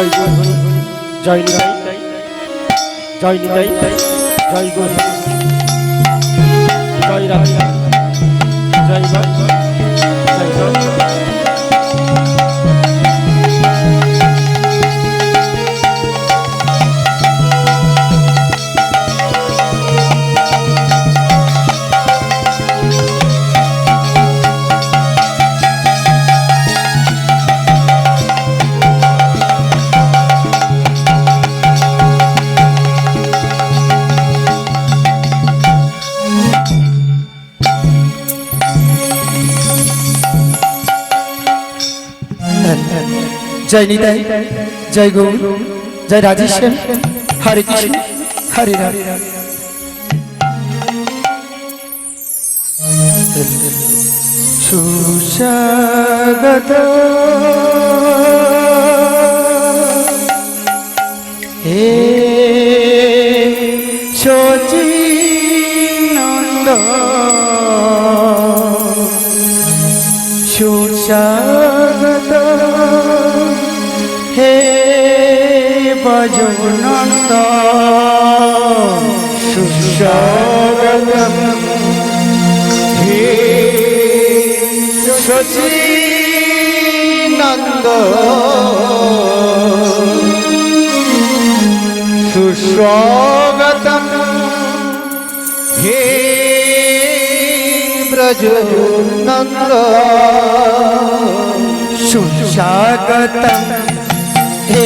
জয় গুরু জয় নিতাই জয় নিতাই জয় গুরু জয় রাধা জয় মা জয় মা। जय निताई जय गौर जय राजेश्वर हरे कृष्ण हरे राम। सुस्वागत हे सचिनंद सुस्वागत हे भजनंद सुस्वागतम हे सचिनंद सुस्वागतम हे ब्रजनंद सुस्वागतम हे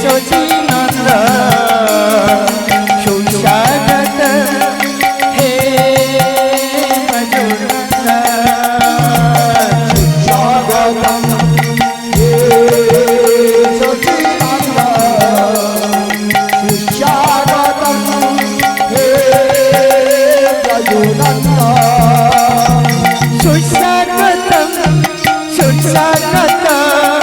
सचिनंद सुस्वागत हे भजनंद सुस्वागतम हे सचिनंद सुस्वागतम हे भजनंद सुस्वागतम सुस्वागतम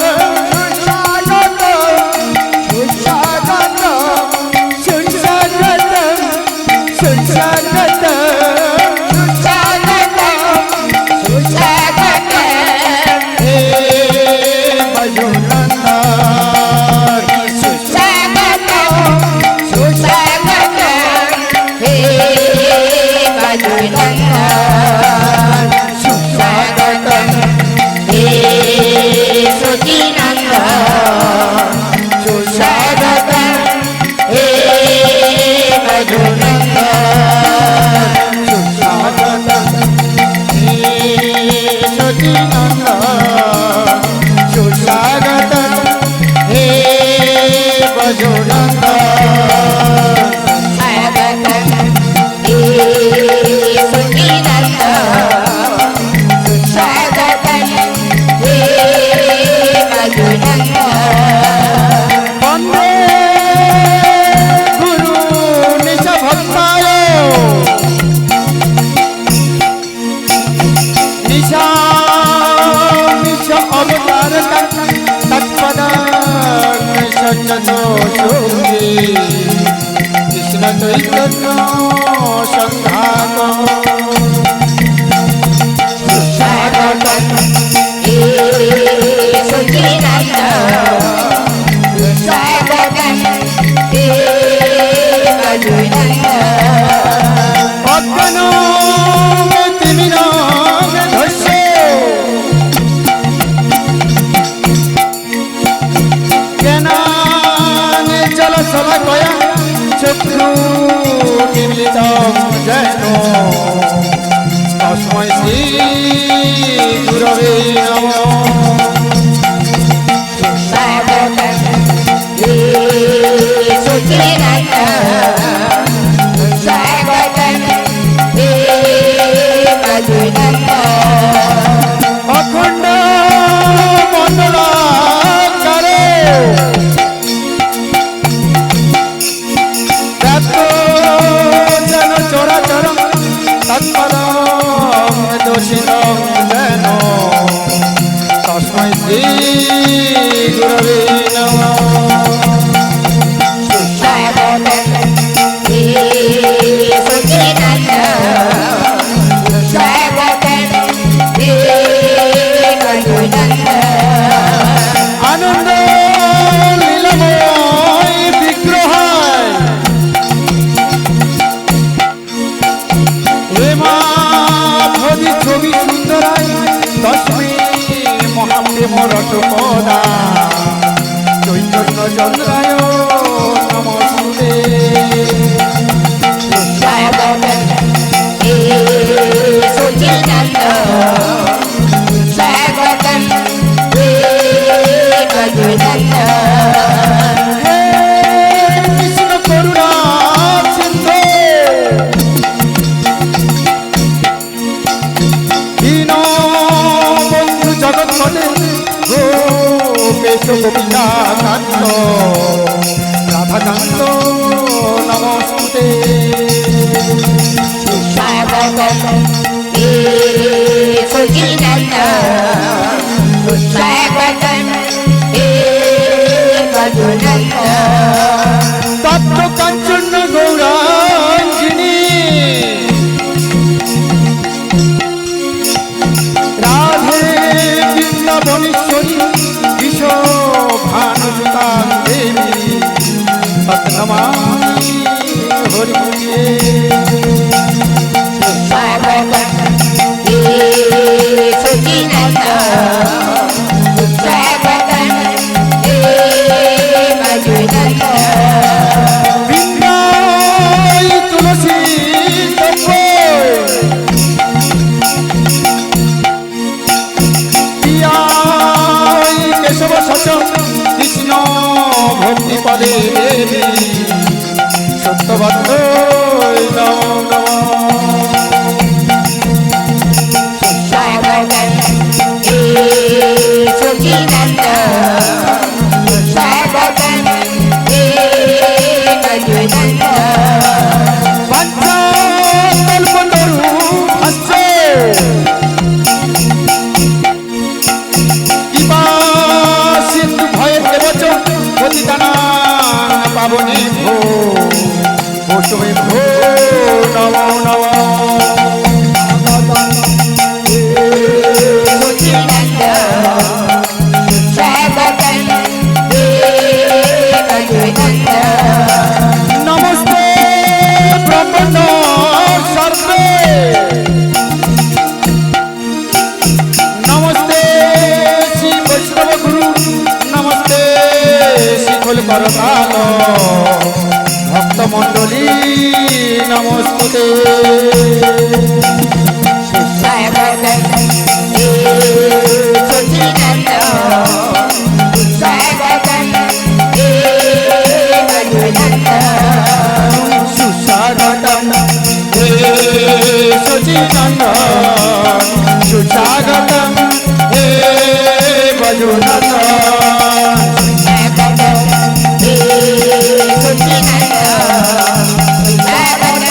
कृष्ण चैतन्य संघात सुस्वागतम हे सचिनंद सुस्वागतम हे भजनंद अज्ञान तिमिर धस्य जलशलाकया चक्षु निमीलितं येन तस्मै श्री गुरवे नमः। सुस्वागतं हे सचिनंद सुस्वागतं हे भजनंद अखंड मंडलाकारे चराचर तत्परं दोषितं येन तस्मै श्री गुरवे नमः। सुस्वागतं हे सचिनंद सुस्वागतं हे भजनंद आनंद অনন্ত নমস্তুতে। স্বাগতম হে সচিদানন্দ, স্বাগতম হে মধুনন্দ। তপ্ত কাঞ্চন গৌরাঙ্গিনী রাধে বৃন্দাবনেশ্বরী বিশ্বভানুসুতাং দেবী সতনমামি হরিপ্রিয়ে। স্বাগতম হে সচিদানন্দ, স্বাগতম হে মধুনন্দ। বৃন্দাই তুলসী তপ্ত পিয়াই কেশব সচ কৃষ্ণ ভক্তি পদে দেবী সত্যবদ্ধ নমো নমঃ। স্বাগতম হে সচিদানন্দ, স্বাগতম হে মধুনন্দ। কল্পতরু ভাষ্যে কৃপা সিন্ধু ভয়ে দেবচ পতিতানাং পাবনে ভো বৈষ্ণবে ভো নমো নমঃ। সচিদানন্দ, স্বাগতম হে মধুনন্দ। নমস্তে ব্রহ্মণ সর্বে নমস্তে শ্রী বৈষ্ণব গুরু নমস্তে শিখল করতাল ভক্তমণ্ডলী নমস্তে। স্বাগতম হে সচিদানন্দ, স্বাগতম হে মধুনন্দ। সুস্বাগতম হে সচিদানন্দ, সুস্বাগতম হে মধুনন্দ। স্বাগতম হে সচিদানন্দ, স্বাগতম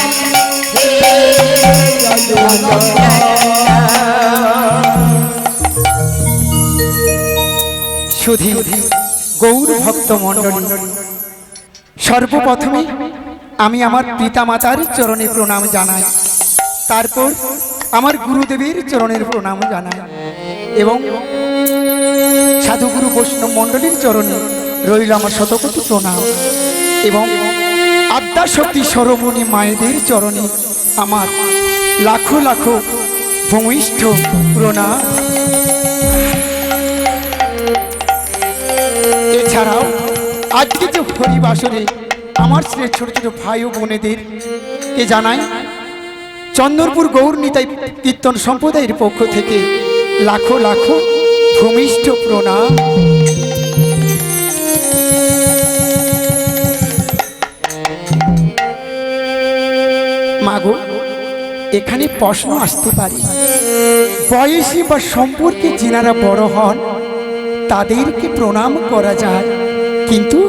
হে মধুনন্দ। সুধী গৌর ভক্ত মণ্ডলী, সর্বপ্রথমে আমি আমার পিতা মাতার চরণে প্রণাম জানাই, তারপর আমার গুরুদেবের চরণের প্রণাম জানাই এবং সাধুগুরু বৈষ্ণব মণ্ডলীর চরণে রইল আমার শতকোটি প্রণাম এবং আদ্যা শক্তি সরমণি মায়েদের চরণে আমার লাখো লাখো ভূমিষ্ঠ প্রণাম। এছাড়াও আজকে যে হরিবাসরে আমার শ্রেষ্ঠ ছোট ছোট ভাই ও বোনেদেরকে জানাই চন্দনপুর গৌর নিতাই কীর্তন সম্প্রদায়ের পক্ষ থেকে লাখো লাখো ভূমিষ্ঠ প্রণাম। মাগো, এখানে প্রশ্ন আসতে পারে, বয়সী বা সম্পর্কে যিনারা বড় হন তাদেরকে প্রণাম করা যায়, কিন্তু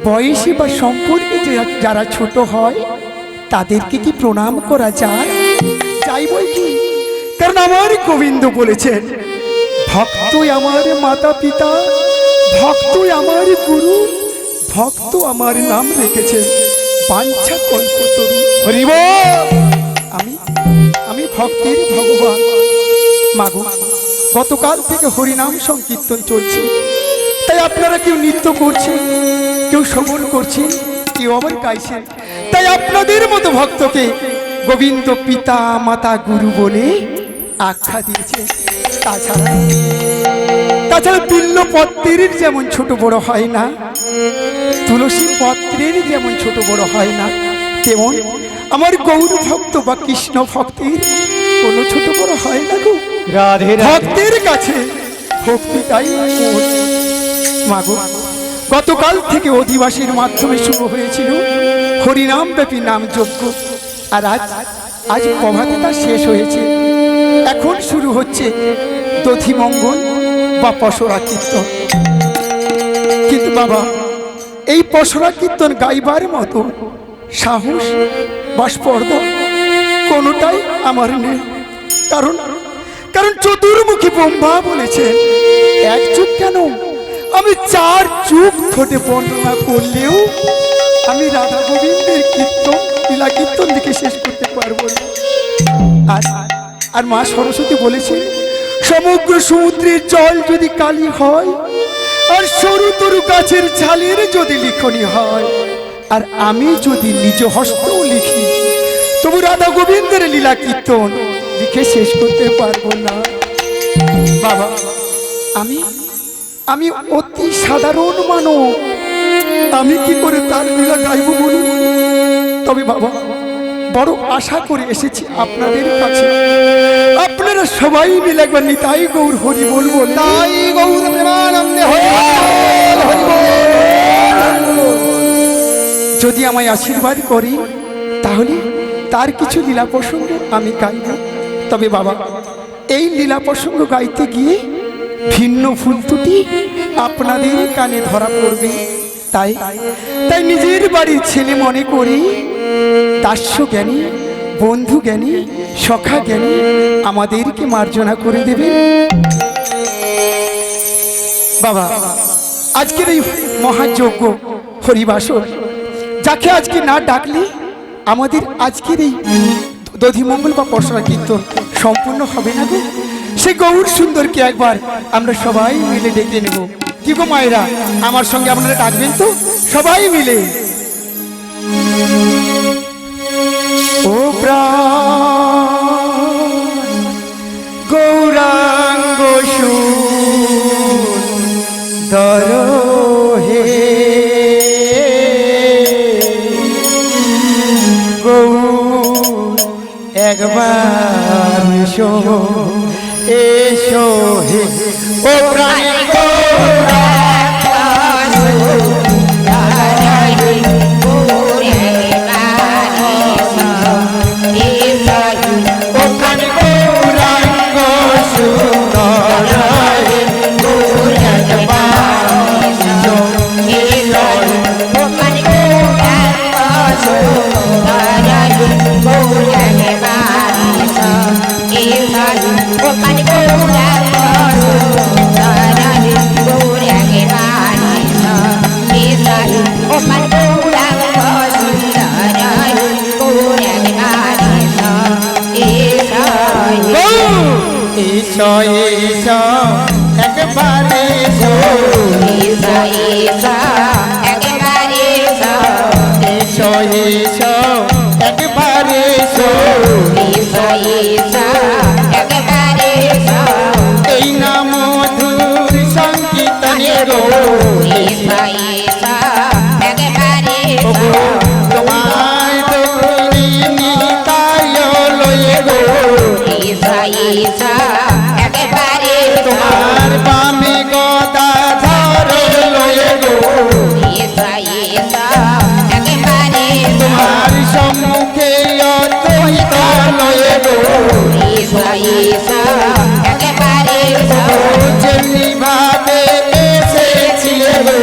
বয়সী বা সম্পর্কে যারা ছোট হয় তাদেরকে কি প্রণাম করা যায়? যাই বই কি, কারণ আমার গোবিন্দ বলেছেন, ভক্তই আমার মাতা পিতা, ভক্তই আমার গুরু, ভক্ত আমার নাম রেখেছে বাঞ্ছা কল্পতরু। হরি বল। আমি ভক্তের ভগবান। মাগো, গতকাল থেকে হরিনাম সংকীর্তন চলছে, তাই আপনারা কেউ নৃত্য করছেন, কেউ শ্রবণ করছেন, কেউ আবার গাইছেন, তাই আপনাদের মতো ভক্তকে গোবিন্দ পিতা মাতা গুরু বলে আখ্যা দিয়েছে। তাছাড়া বিল্ল পত্রের যেমন ছোট বড় হয় না, তুলসী পত্রের যেমন ছোট বড় হয় না, তেমন আমার গৌর ভক্ত বা কৃষ্ণ ভক্তের কোনো ছোট বড় হয় না গো। রাধে ভক্তের কাছে ভক্তিটাই মূল। মাগো, গতকাল থেকে অধিবাসীর মাধ্যমে শুরু হয়েছিল হরিনাম ব্যাপী নাম যজ্ঞ, আর আজ প্রভাতে তা শেষ হয়েছে। এখন শুরু হচ্ছে দধিমঙ্গল বা পশরা কীর্তন। কিন্তু বাবা, এই পশরা কীর্তন গাইবার মতো সাহস বা স্পর্ধা কোনোটাই আমার নেই। কারণ কারণ চতুর্মুখী ব্রহ্মা বলেছেন এক চুপ কেন, আমি 4 চুপ ঠোঁটে বর্ণনা করলেও আমি রাধা গোবিন্দের কীর্তন লীলা কীর্তন দিকে শেষ করতে পারবো না। আর মা সরস্বতী বলেছে সমগ্র সমুদ্রের জল যদি কালি হয় আর সরু তরু গাছের ঝালের যদি লিখনি হয় আর আমি যদি নিজ হস্তেও লিখি তবু রাধা গোবিন্দের লীলা কীর্তন লিখে শেষ করতে পারবো না। বাবা আমি আমি অতি সাধারণ মানব, আমি কি করে তার লীলা গাইব বলুন? তবে বাবা বড় আশা করে এসেছি আপনাদের কাছে, আপনারা সবাই মিলে একবার নিতাই গৌর হরি বলবো। তাই গৌর প্রেমানন্দে হরি বল, হরি বল। যদি আমায় আশীর্বাদ করে তাহলে তার কিছু লীলা প্রসঙ্গ আমি গাইব। তবে বাবা এই লীলা প্রসঙ্গ গাইতে গিয়ে ভিন্ন ফুল দুটি আপনাদের কানে ধরা পড়বে, তাই তাই নিজের বাড়ির ছেলে মনে করি দাস্য জ্ঞানী, বন্ধু জ্ঞানী, সখা জ্ঞানী আমাদেরকে মার্জনা করে দেবেন। বাবা আজকের এই মহাযজ্ঞ হরিবাসর যাকে আজকে না ডাকলে আমাদের আজকের এই দধিমঙ্গল বা পশরা কীর্তন সম্পূর্ণ হবে না গো। সে গৌর সুন্দরকে একবার আমরা সবাই মিলে ডেকে নেব। কি গো মায়েরা, আমার সঙ্গে আপনারা ডাকবেন তো সবাই মিলে? ও প্রাণ গৌরাঙ্গ সুন্দর হে গৌর একবার এসো এসো হে। ও প্রাণ একবারে এসো একবারে এসো এই নাম মধুর সংকীর্তনের তোমার নিতাই লয়ে গো তোমার বামে গদা ধর লয়ে গো তোমার সম্মুখে অদ্বৈত লয়ে গো যেমনি ভাবে এসেছিলে গো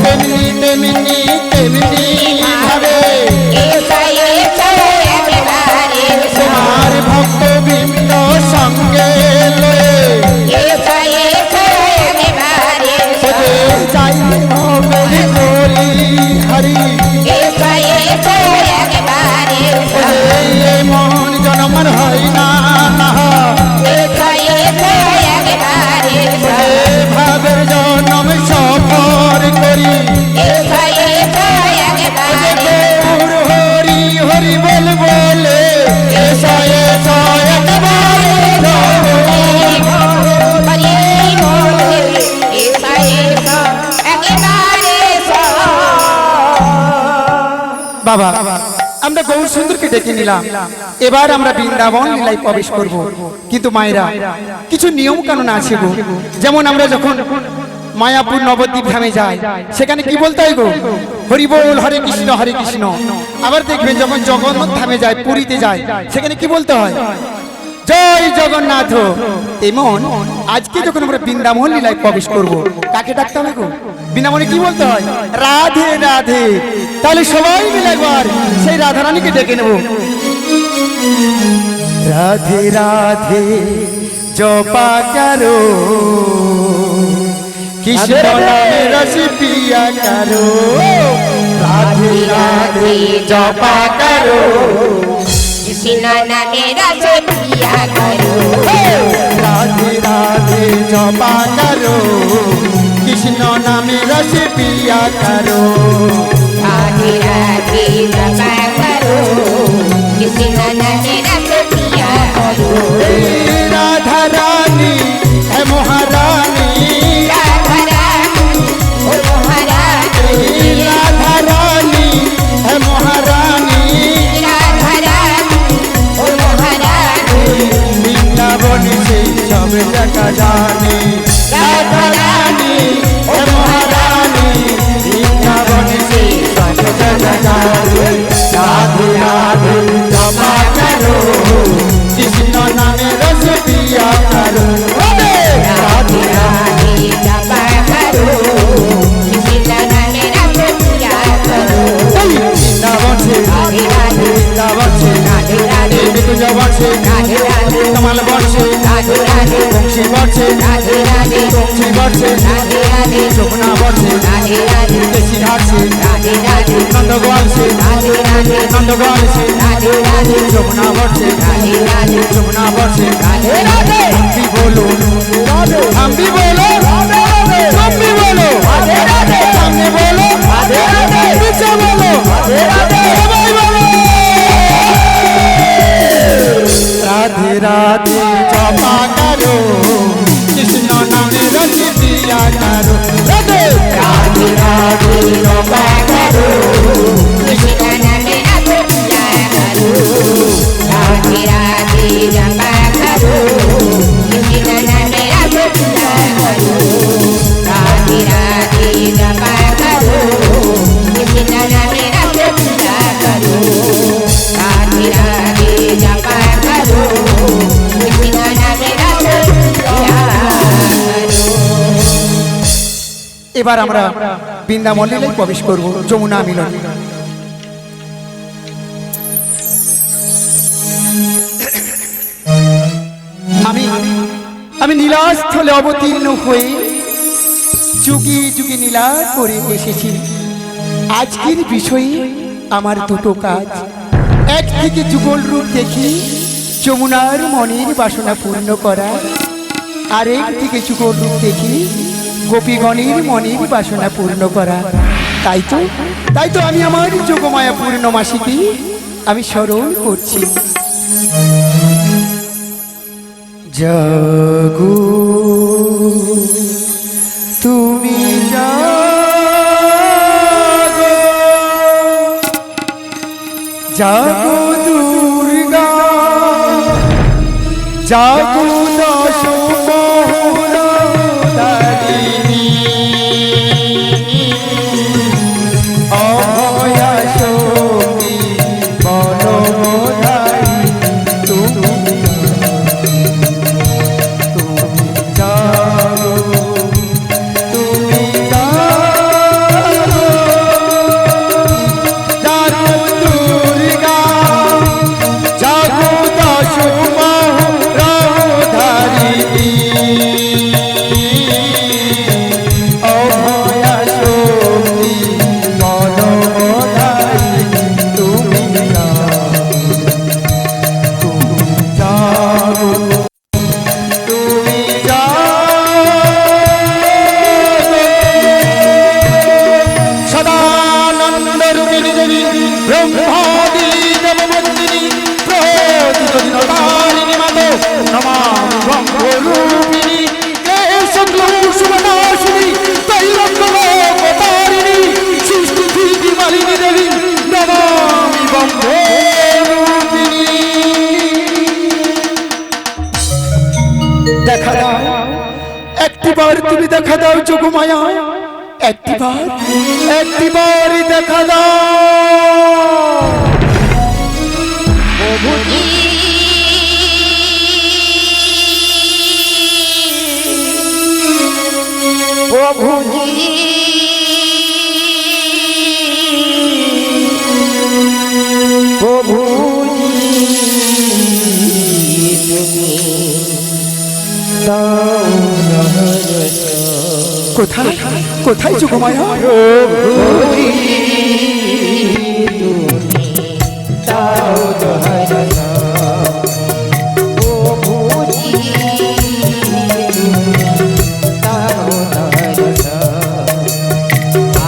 তেমনি তেমনি তেমনি ভাবে তোমার ভক্তবৃন্দ সঙ্গে লয়ে চাইলে হবে বলি হরি মন জনমন হয় না ভাবের জনম সফর করি হরি হরি বল বলে এসো এসো বাবা আমরা গৌর সুন্দরকে ডেকে নিলাম, এবার আমরা বৃন্দাবন লীলায় প্রবেশ করব। কিন্তু মায়েরা কিছু নিয়ম কানুন আছে গো। যেমন আমরা যখন মায়াপুর নবদ্বীপ ধামে যাই সেখানে কি বলতে হয় গো? হরি বল হরে কৃষ্ণ হরে কৃষ্ণ। আবার দেখবেন যখন জগন্নাথ ধামে যায়, পুরীতে যায়, সেখানে কি বলতে হয়? জয় জগন্নাথ। তেমন আজকে যখন আমরা বৃন্দাবন লীলায় প্রবেশ করব, কাকে ডাকতে হবে গো? বৃন্দাবনে কি বলতে হয়? রাধে রাধে। তাহলে সবাই মিলে একবার সেই রাধারানীকে ডেকে নেব। রাধে রাধে জপা করো, কৃষ্ণ নামে রস পিয়া করো। রাধে রাধে জপা করো, কৃষ্ণ নামে রস পিয়া করো। রাধে রাধে জপা করো, কৃষ্ণ নামে রস পিয়া করো। রাধে রাধে জপা করো, কৃষ্ণ নামে রস পিয়া করো। রাধা রানী হে মহারানী, রাধা রানী ও মহারানী, রাধা রানী হে মহারানী, রাধা রানী ও মহারানী, বৃন্দাবন সেই সব জায়গা জানে। রাধা রানী হে মহারানী, বৃন্দাবন সেই সব জায়গা জানে। রাধে রাধে জপা করো, কৃষ্ণ নামে রস পিয়া করো। রাধে রাধে জপা করো, কৃষ্ণ নামে রস পিয়া করো। বৃন্দাবন সে রাধে রাধে বৃন্দাবন সে রাধে রাধে বিকুঞ্জ বর্ষে রাধে রাধে কমল বর্ষে রাধে রাধে বংশী বর্ষে রাধে রাধে বংশী বর্ষে রাধে রাধে যমুনা বর্ষে রাধে রাধে কেশিঘাট সে রাধে রাধে নন্দগোয়াল সে রাধে রাধে নন্দগোয়াল সে রাধে রাধে যমুনা বর্ষে রাধে রাধে যমুনা বর্ষে রাধে রাধে আমি বলো আমি বলো তুমি বলো সামনে বলো পিছে বলো সবাই বলো। রাধে রাধে জপা করো, কৃষ্ণ নামে রস পিয়া করো। রাধে রাধে রাধে জপা করো, কৃষ্ণ নামে রস পিয়া করো। রাধে রাধে জপা করো, কৃষ্ণ নামে রস পিয়া করো। রাধে রাধে জপা করো, কৃষ্ণ নামে রস পিয়া করো। রাধে রাধে জপা করো, কৃষ্ণ নামে রস পিয়া করো। এবার আমরা বৃন্দাবন লীলায় প্রবেশ করব, যমুনা মিলন। আমি আমি নীলাস্থলে অবতীর্ণ হয়ে যুগে যুগে নীলা করে এসেছি। আজকের বিষয়ে আমার দুটো কাজ। এক থেকে যুগল রূপ দেখি যমুনার মনের বাসনা পূর্ণ করা, আরেক থেকে যুগল রূপ দেখি গোপীগণের মনের বাসনা পূর্ণ করা। তাই তো আমি আমার যোগমায়া পূর্ণমাসীকে আমি স্মরণ করছি। জাগো তুমি জাগো, জাগো দুর্গা, জাগো দশ মোহনদারিণী, অভয়া শক্তি বলদায়িনী, তুমি জাগো, তুমি জাগো, জাগো দুর্গা, জাগো দশ মোহনদারিণী, অভয়া শক্তি বলদায়িনী, তুমি জাগো, তুমি জাগো। সদানন্দ রূপিণী দেবী ব্রহ্মাদি দেববন্দিনী প্রতিত দিনকারিণী মাতো নমামি ব্রহ্মরূপিণী কেশগ্লৌষুমনাশিনী তৈরঙ্গলোকতারিণী সৃষ্টি মালিনী দেবী নমামি ব্রহ্মরূপিণী। দেখা দাও, একটিবার তুমি দেখা দাও যোগমায়া, একটিবার দেখা দাও। প্রভুজি প্রভুজি প্রভুজি তুমি দাও দর্শন কোথায় কোথায় যোগমায়া? প্রভুজি তুমি দাও দর্শন প্রভুজি তুমি দাও দর্শন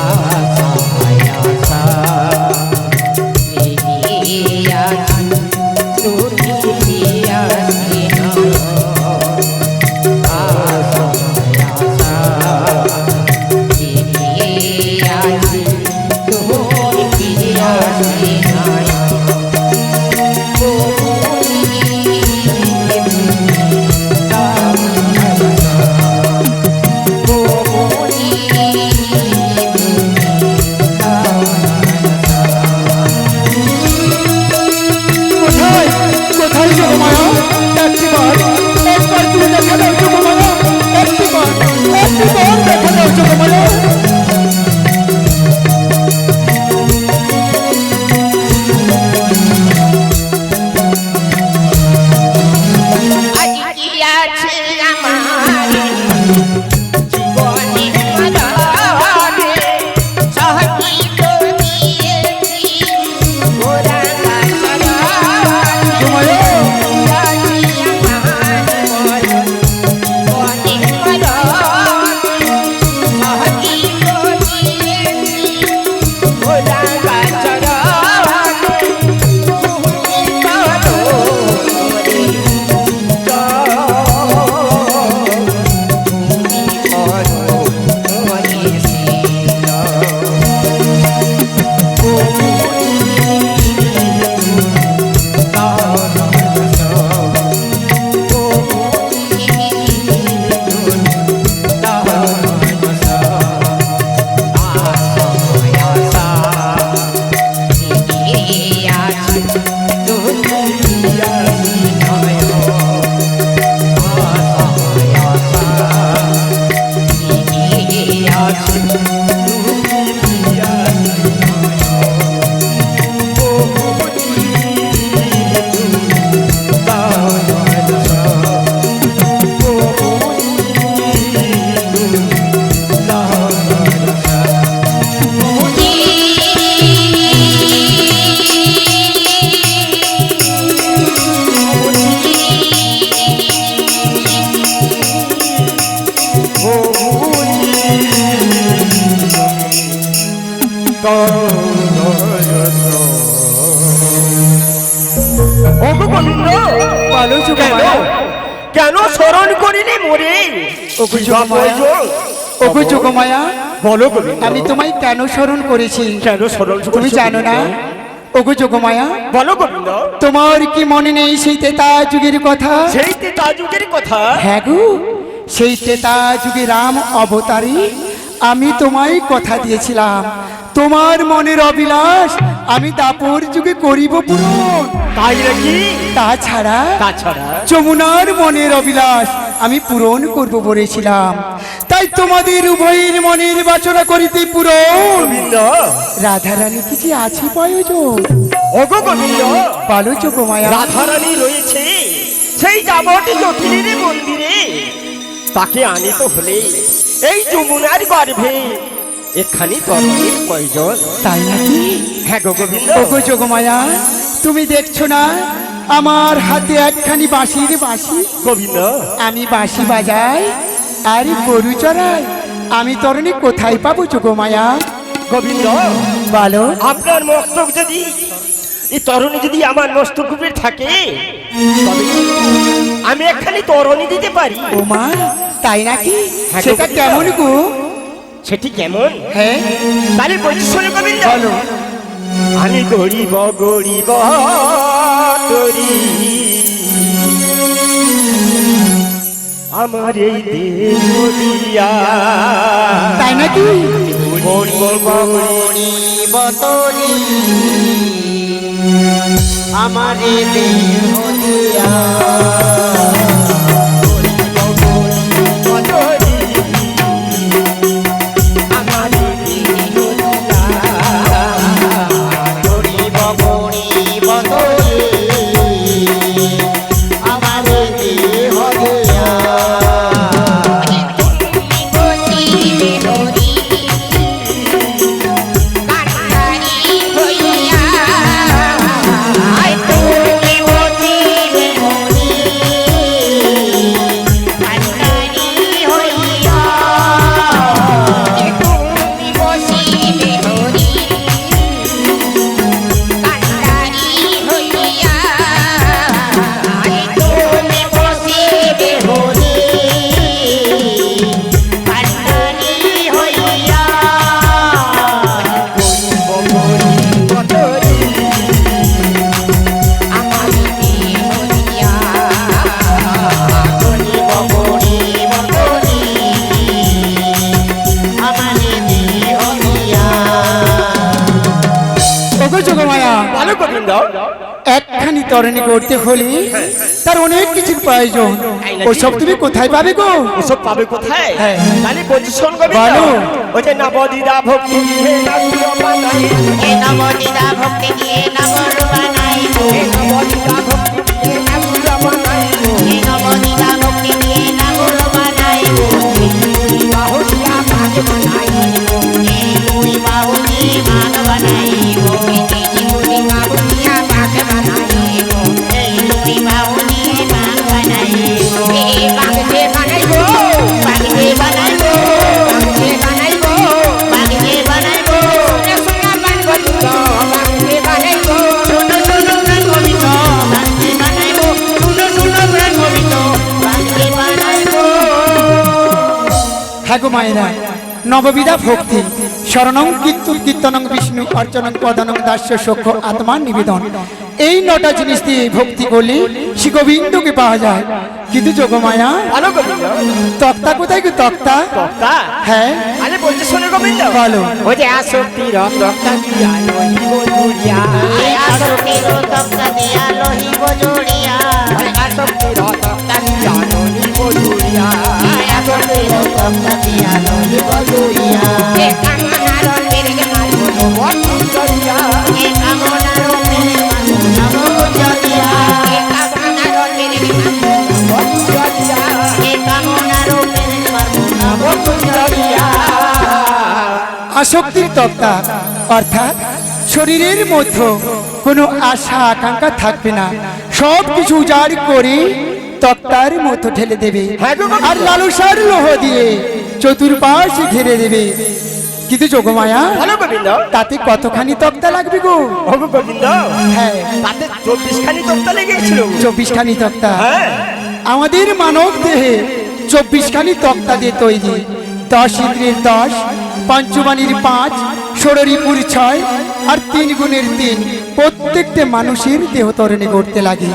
আশায় আশা নিহিয়াছি তুমি পিয়াসি নয় আশায় আশা নিহিয়াছি তুমি পিয়াসি নয় কোথায় কোথায় যোগমায়া? একবার তুমি দেখা দাও যোগমায়া, একবার দেখা দাও যোগমায়া। আজ কি আছে আমার জীবনে মরণে সহকি তো দিয়েছি ওরা কাছরা যোগমায়া ভালো যোগমায়া। কেন স্মরণ করিনি মোরে? ওগো যোগমায়া, ওগো যোগমায়া, বলো গোবিন্দ, আমি তোমায় কেন স্মরণ করেছি কেন স্মরণ তুমি জানো না? ওগো যোগমায়া, বলো গোবিন্দ। তোমার কি মনে নেই সেই তেতা যুগের কথা? সেই তা যুগের কথা। হ্যাঁ গো, সেই তেতা যুগে রাম অবতারী আমি তোমায় কথা দিয়েছিলাম, তোমার মনের অবিলাস আমি দাপর যুগে করিব পূরণ। তাই নাকি? তাছাড়া তাছাড়া যমুনার মনের অবিলাস আমি পূরণ করব বলেছিলাম, তাই তোমাদের উভয়ের মনের বাসনা করিতে পূরণ। গোবিন্দ, রাধারানী কি যে আছে প্রয়োজন? ওগো গোবিন্দ, বলো যোগমায়া। রাধারানী রয়েছে সেই যাবতীয় জটিলের মন্দিরে, তাকে আনিতে হলে এই যমুনার গর্ভে এখানি তরণীর প্রয়োজন। তাই নাকি? হ্যাঁ গো গোবিন্দ। ওগো যোগমায়া, তুমি দেখছো না আমার হাতে একখানি বাঁশির বাঁশি? গোবিন্দ, আমি বাঁশি বাজাই আর গরু চড়াই, আমি তরণী কোথায় পাবো যোগমায়া? গোবিন্দ, বলো। আপনার মস্তক যদি এই তরণী যদি আমার মস্তক উপরে থাকে, তবে আমি একখানি তরণী দিতে পারি। ওমা, তাই নাকি? হ্যাঁ গো সেটা গোবিন্দ। কেমন গো? সেটি কেমন? হ্যাঁ তাহলে বলছি শোনো গোবিন্দ। বলো। আমি গরিব গরিব তরি, আমার এই দেহ দিয়া। তাই নাকি? গরিব গরিব তরি, আমার দেহ দিয়া তরি, হরি কান্ডারি হইয়া তুমি বসিবে হরি কান্ডারি হইয়া তুমি বসিবে হরি কান্ডারি হইয়া তুমি বসিবে হরি কান্ডারি হইয়া আমার বিহরিয়া করিব করিব করি আমার বিহরিয়া ওগো যোগমায়া, ভালো গোবিন্দ। একখানি তরণী করতে হলে তার অনেক কিছুর প্রয়োজন। ওসব তুমি কোথায় পাবে গো? ওসব পাবে কোথায়? হ্যাঁ। তাহলে বলছি শোন গোবিন্দ, বলো। ওই যে নবদিদা ভক্তি দিয়ে নাচিও বানাই, এ নবদিদা ভক্তি দিয়ে নবর বানাইব এ নবদিদা ভক্তি দিয়ে নাচিও বানাই, এ নবদিদা ভক্তি দিয়ে নবর বানাইব বাহুরিয়া ভাগ বানাই, এই দুই বাহুরি মান বানাইব এই দুই বাহুরিয়া ভাগ বানাইব এই দুই বাহুরি মান বানাইব এই বাগদে বানাইব বাগদে বানাইব বাগদে বানাইব বাগদে বানাইব সোনা সোনা বান গোবিন্দ বাগদে বানাইব সোনা সোনা বান গোবিন্দ বাগদে বানাইব সোনা সোনা বান গোবিন্দ বাগদে বানাইব হ্যাঁ গো মায়েরা, নববিধা ভক্তি শরণং কীর্তনং বিষ্ণু অর্চনং পদনং দাস্য সখ্য আত্মা নিবেদন, এই 9টা জিনিস দিয়ে ভক্তি করলে শ্রী গোবিন্দকে পাওয়া যায়। কিন্তু যোগমায়া, ভালো গোবিন্দ। তক্তা কোথায় গো? তক্তা? তক্তা? হ্যাঁ, আরে বলছি শোনো গোবিন্দ, বলো। ওই যে আসক্তির তক্তা দিয়া লহিব জুড়িয়া, আসক্তির তক্তা দিয়া লহিব জড়িয়া আসক্তির তক্তা দিয়া লহিব জুড়িয়া, আসক্তির তক্তা দিয়া লহিব জড়িয়া এ কামনার মেরে মারব নব জড়িয়া এ কামনার মেরে মারব নব জড়িয়া এ কামনার মেরে মারব নব জড়িয়া এ কামনার মেরে মারব নব জড়িয়া আসক্তির তক্তা অর্থাৎ শরীরের মধ্যে কোনো আশা আকাঙ্ক্ষা থাকবে না, সব কিছু উজাড় করে তক্তার মতো ঢেলে দেবে হ্যাঁ গো গোবিন্দ। আর লালসার লোহ দিয়ে চতুর্পাশে ঘিরে দেবে। কিন্তু যোগমায়া, ভালো গোবিন্দ। তাতে কতখানি তক্তা লাগবে গো? ও গো গোবিন্দ, হ্যাঁ, তাতে 24 খানি তক্তা লেগেছিল। 24খানি তক্তা। হ্যাঁ, আমাদের মানব দেহে 24খানি তক্তা দিয়ে তৈরি। 10 ইন্দ্রিয়ের 10, পঞ্চবাণীর 5, ষড়রিপুর 6 আর 3 গুণের 3 প্রত্যেকটা মানুষের দেহ তরণে করতে লাগে।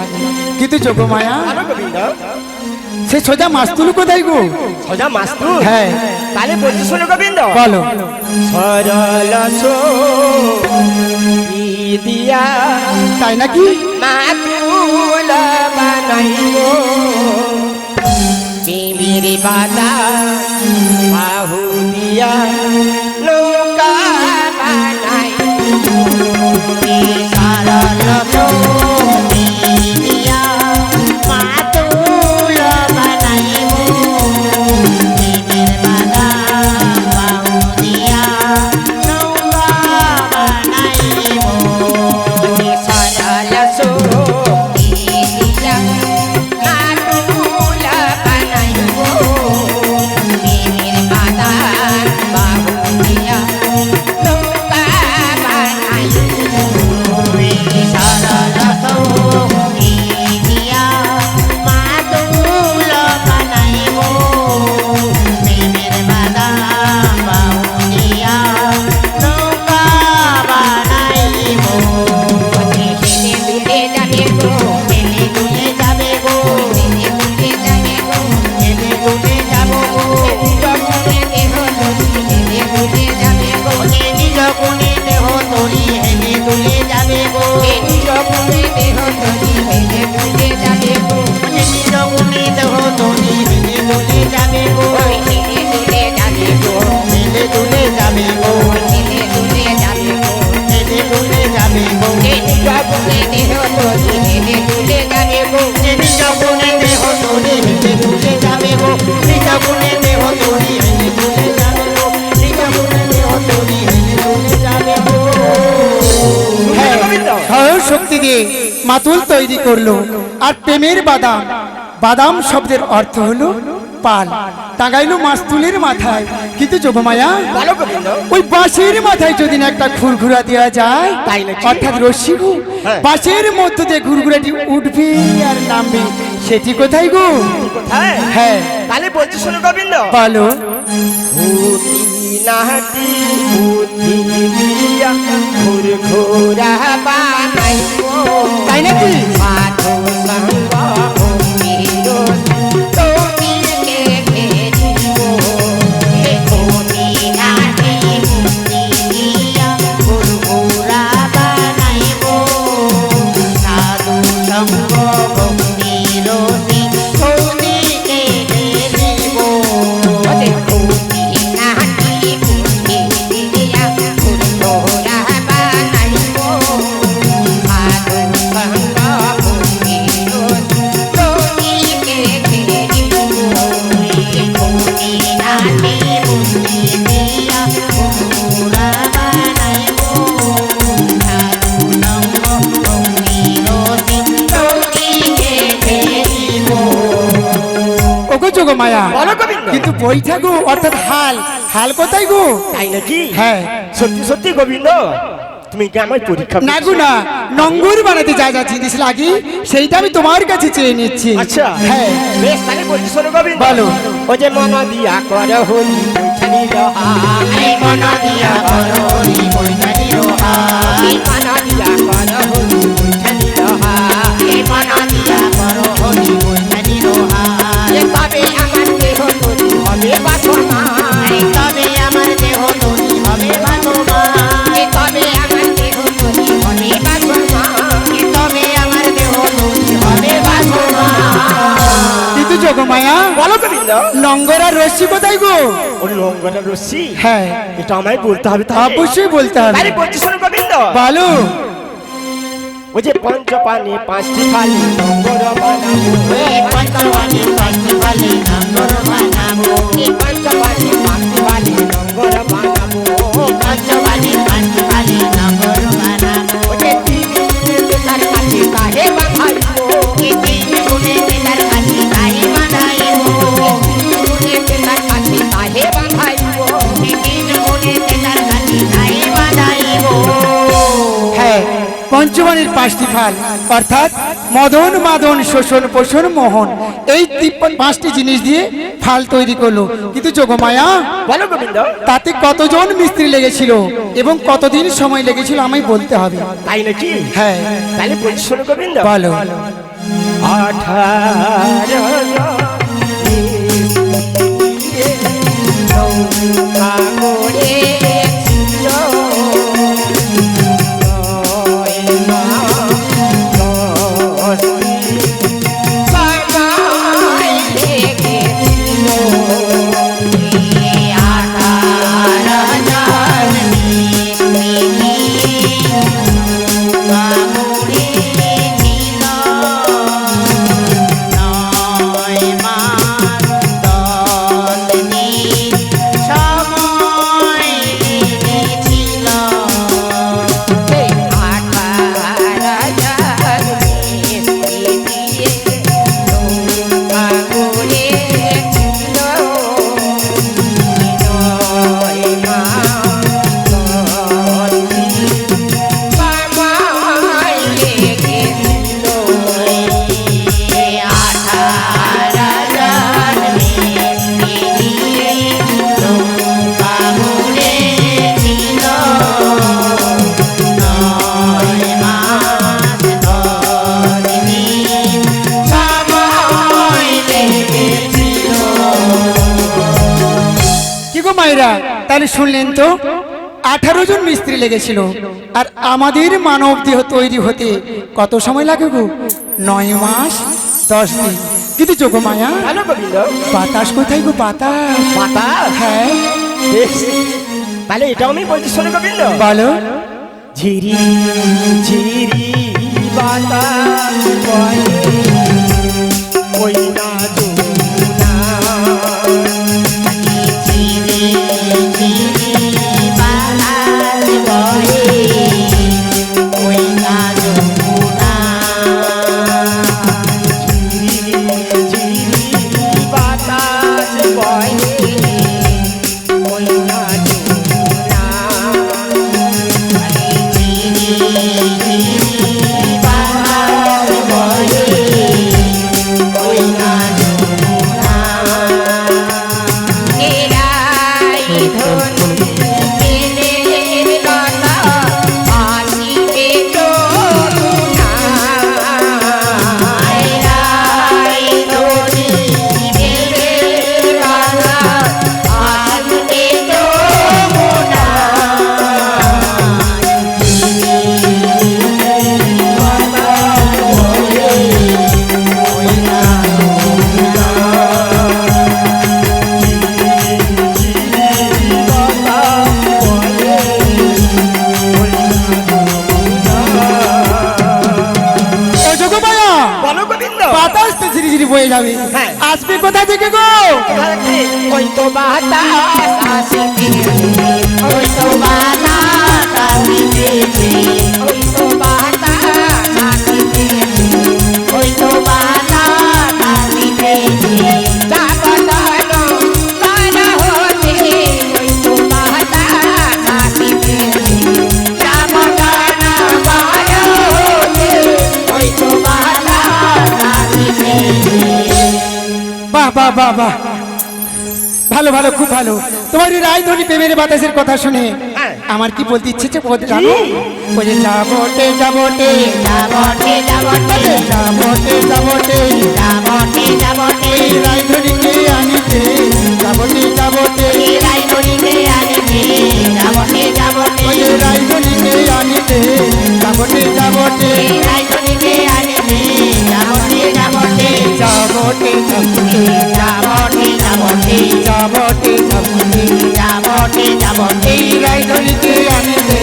কিন্তু যোগমায়া, ভালো গোবিন্দ। সে সোজা মাস্তুল কোথায় গো? সোজা মাস্তু? হ্যাঁ, তাহলে বলছি শোনো গোবিন্দ, বলো। সরল দিয়া তাই নাকি? মাতুল বানাইব, বিবির বাদা বাহু দিয়া নৌকা বানাইব, সারল দিয়া মাতুল বানাইব বিবির বাদা বাহু দিয়া নৌকা বানাইব সরল দিয়া মাতুল বানাইব বিবির বাদা বাহু দিয়ে মাতুল তৈরি করলো। আর প্রেমের বাদাম, বাদাম শব্দের অর্থ হলো পাল, টাঙাইলো মাস্তুলের মাথায়। কিন্তু যোগমায়া, বলো গোবিন্দ। ওই বাঁশের মাথায় যদি না একটা ঘুরঘুরা দেওয়া যায়, তাই নাকি? অর্থাৎ রশ্মি গো, হ্যাঁ। বাঁশের মধ্য দিয়ে ঘুরঘুরাটি উঠবে আর নামবে, সেটি কোথায় গো? কোথায়? হ্যাঁ, তাহলে বলছি শোনো গোবিন্দ। বলো। ভূতি নাহাটি বুদ্ধি দিয়া ঘুরঘুরা বানাইবো। তাই নাকি? মাধু সঙ্গ ভূমির তোমিকে ঘেরিব হে ভূমি নাটি ভূমি দিয়া ঘুরঘুরা বানাইব সাধু সঙ্গ ভূমির তোমিকে ঘেরিব হে ভূমি নাটি ভূমি দিয়া ঘুরঘুরা বানাইব সাধু সঙ্গ ভূমির তোমিকে ঘেরিব হে ভূমি নাটি ভূমি দিয়া ঘুরঘুরা বানাইব সাধু সঙ্গ ভূমির তোমিকে ঘেরিব। ওগো যোগমায়া, বলো গোবিন্দ। কিন্তু বইটা গো, অর্থাৎ হাল, হাল কোথায় গো? তাই নাকি? হ্যাঁ। সত্যি সত্যি গোবিন্দ, তুমি কি আমার পরীক্ষা না করছো? গো না, নঙ্গর বানাতে যা যা জিনিস লাগে সেইটা আমি তোমার কাছে চেয়ে নিচ্ছি। আচ্ছা, হ্যাঁ, বেশ, তাহলে বলছি শোনো গোবিন্দ। বলো। ও যে মন দিয়া কর হলি বৈঠানি রহা, এই মন দিয়া করলি বৈঠানি রহা এই মন দিয়া কর হলি বৈঠানি রহা, এই মন দিয়া করলি বৈঠানি রহা এ তবে আমার দেহ তরি হবে বাসনা, এই তবে আমার দেহ তরি হবে বাসনা এ তবে আমার দেহ তরি হবে বাসনা। এই তবে আমার দেহ তরি হবে বাসনা। কিন্তু যোগমায়া, বলো গোবিন্দ। নঙ্গর আর রশ্মি কোথায় গো? ও লঙ্গনা রশ্মি, হ্যাঁ, এটা আমায় বলতে হবে তাহলে। অবশ্যই বলতে হবে। তাহলে বলছি শোনো গোবিন্দ। বলো। ওই যে পঞ্চপানে পাঁচটি ফালি লঙ্গর বানাবো, এই পঞ্চবাণী পাঁচটি ফালি নম্বর বানাবো এই পঞ্চপানে পাঁচটি ফালি লঙ্গর বানাবো, পঞ্চবাণী পাঁচটি ফালি নম্বর বানাবো ওই যে তিন গুণে তার কাছে তাহে বাঁধাইবো, এই তিন গুণে তার কাছে তাই বানাইব গুণে তার কাছে তাহে বাঁধাইবো। এই তিন গুণে তার কাছে তাই বানাইব। হ্যাঁ, পঞ্চবাণীর পাঁচটি ফাল, অর্থাৎ মদন মাদন শোষণ পোষণ মোহন, এই পাঁচটি জিনিস দিয়ে ফাল তৈরি করলো। কিন্তু যোগমায়া, বলো গোবিন্দ। তাতে কতজন মিস্ত্রি লেগেছিল এবং কতদিন সময় লেগেছিল আমায় বলতে হবে। তাই নাকি? হ্যাঁ, তাহলে বলছি শোনো গোবিন্দ। বলো। 18 নৌকা করেছিল, নয় মাস সময় লেগেছিল। এই 18,000 মিস্ত্রি নৌকা করেছিল, 9 মাস 10 দিন সময় লেগেছিল। এই 18,000 মিস্ত্রি দিয়ে নৌকা করেছিল, নয় মাস 10 দিন সময় লেগেছিল। এই 18,000 মিস্ত্রি দিয়ে নৌকা করেছিল, 9 মাস 10 দিন সময় লেগেছিল। কি গো মায়েরা, তাহলে শুনলেন তো, 18 জন মিস্ত্রি লেগেছিল। আর আমাদের মানব দেহ তৈরি হতে কত সময় লাগে গো? 9 মাস 10 দিন। কিন্তু যোগমায়া, ভালো গোবিন্দ। বাতাস কোথায় গো? বাতাস। বাতাস? হ্যাঁ, বেশ, তাহলে এটাও আমি বলছি শোনো গোবিন্দ। বলো। ঝিরি ঝিরি বাতাস বয়ে, ওই না যমুনা, ঝিরি ঝিরি বাতাস বহে, ওই না যমুনা হয়ে যাবে। হ্যাঁ। আসবে কোথা থেকে গো? ওই তো বাতাস আসিতেছে, ওই তো বাতাস আসিতেছে, ওই তো বাতাস আসিতেছে, ওই তো বাতাস আসিতেছে। জাগরণ গান হতে, ওই তো বাতাস আসিতেছে, জাগরণ গান হতে, ওই তো বাতাস আসিতেছে। বাহ বাহ বাহ বাহ, ভালো ভালো, খুব ভালো। তোমার এই রায়ধনী প্রেমের বাতাসের কথা শুনে হ্যাঁ। আমার কি বলতে ইচ্ছে বলতে জানো? ওই যে যাবটে যাবটে যাবটে যাবটে যাবটে যাবটে যাবটে যাবটে এই রায়ধনীকে আনিতে যাবটে যাবটে এই রায়ধনীকে আনিতে যাবটে যাবটে ওই যে রায়ধনীকে আনিতে যাবটে যাবটে এই রায়ধনীকে আনিতে যাবটে যাবটে যাবটে যাবটে যাবটে যাবটে যাবটে যাবটে যাবটে যাবটে এই রায়ধনীকে আনিতে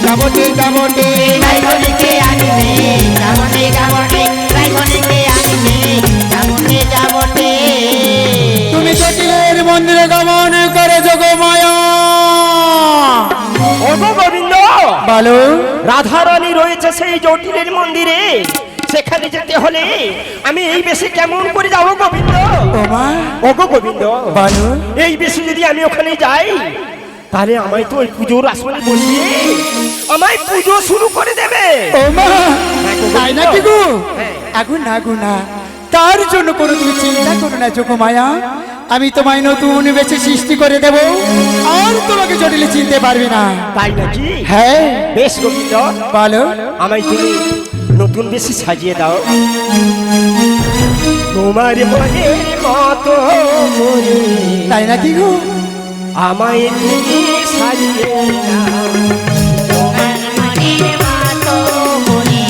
যাবটে যাবটে এই রায়ধনীকে আনিতে যাবটে যাবটে রায়ধনীকে আনিতে যাবটে যাবটে তুমি জটিলের মন্দিরে গমন করে যোগমায়া ওগো গোবিন্দ, বলো। রাধারানী রয়েছে সেই জটিলের মন্দিরে, সেখানে যেতে হলে আমি এই বেশে কেমন করে যাবো গোবিন্দ? ওমা ওগো গোবিন্দ, বলো। এই বেশে যদি আমি ওখানে যাই, তাহলে আমায় তো ওই পুজোর আসনে বসিয়ে আমায় পুজো শুরু করে দেবে। ওমা তাই নাকি গো? এখন না গো না, তার জন্য কোনো তুমি চিন্তা করো না যোগমায়া। আমি তোমায় নতুন বেশে সৃষ্টি করে দেব, আর তোমাকে জটিলে চিনতে পারবে না। তাই নাকি? হ্যাঁ বেশ গোবিন্দ, বলো। আমায় তুমি নতুন বেশি সাজিয়ে দাও, তোমার মনের মতো করে তাই নাকি গো? আমায় তুমি সাজিয়ে দাও। তোমার মনের মতো করে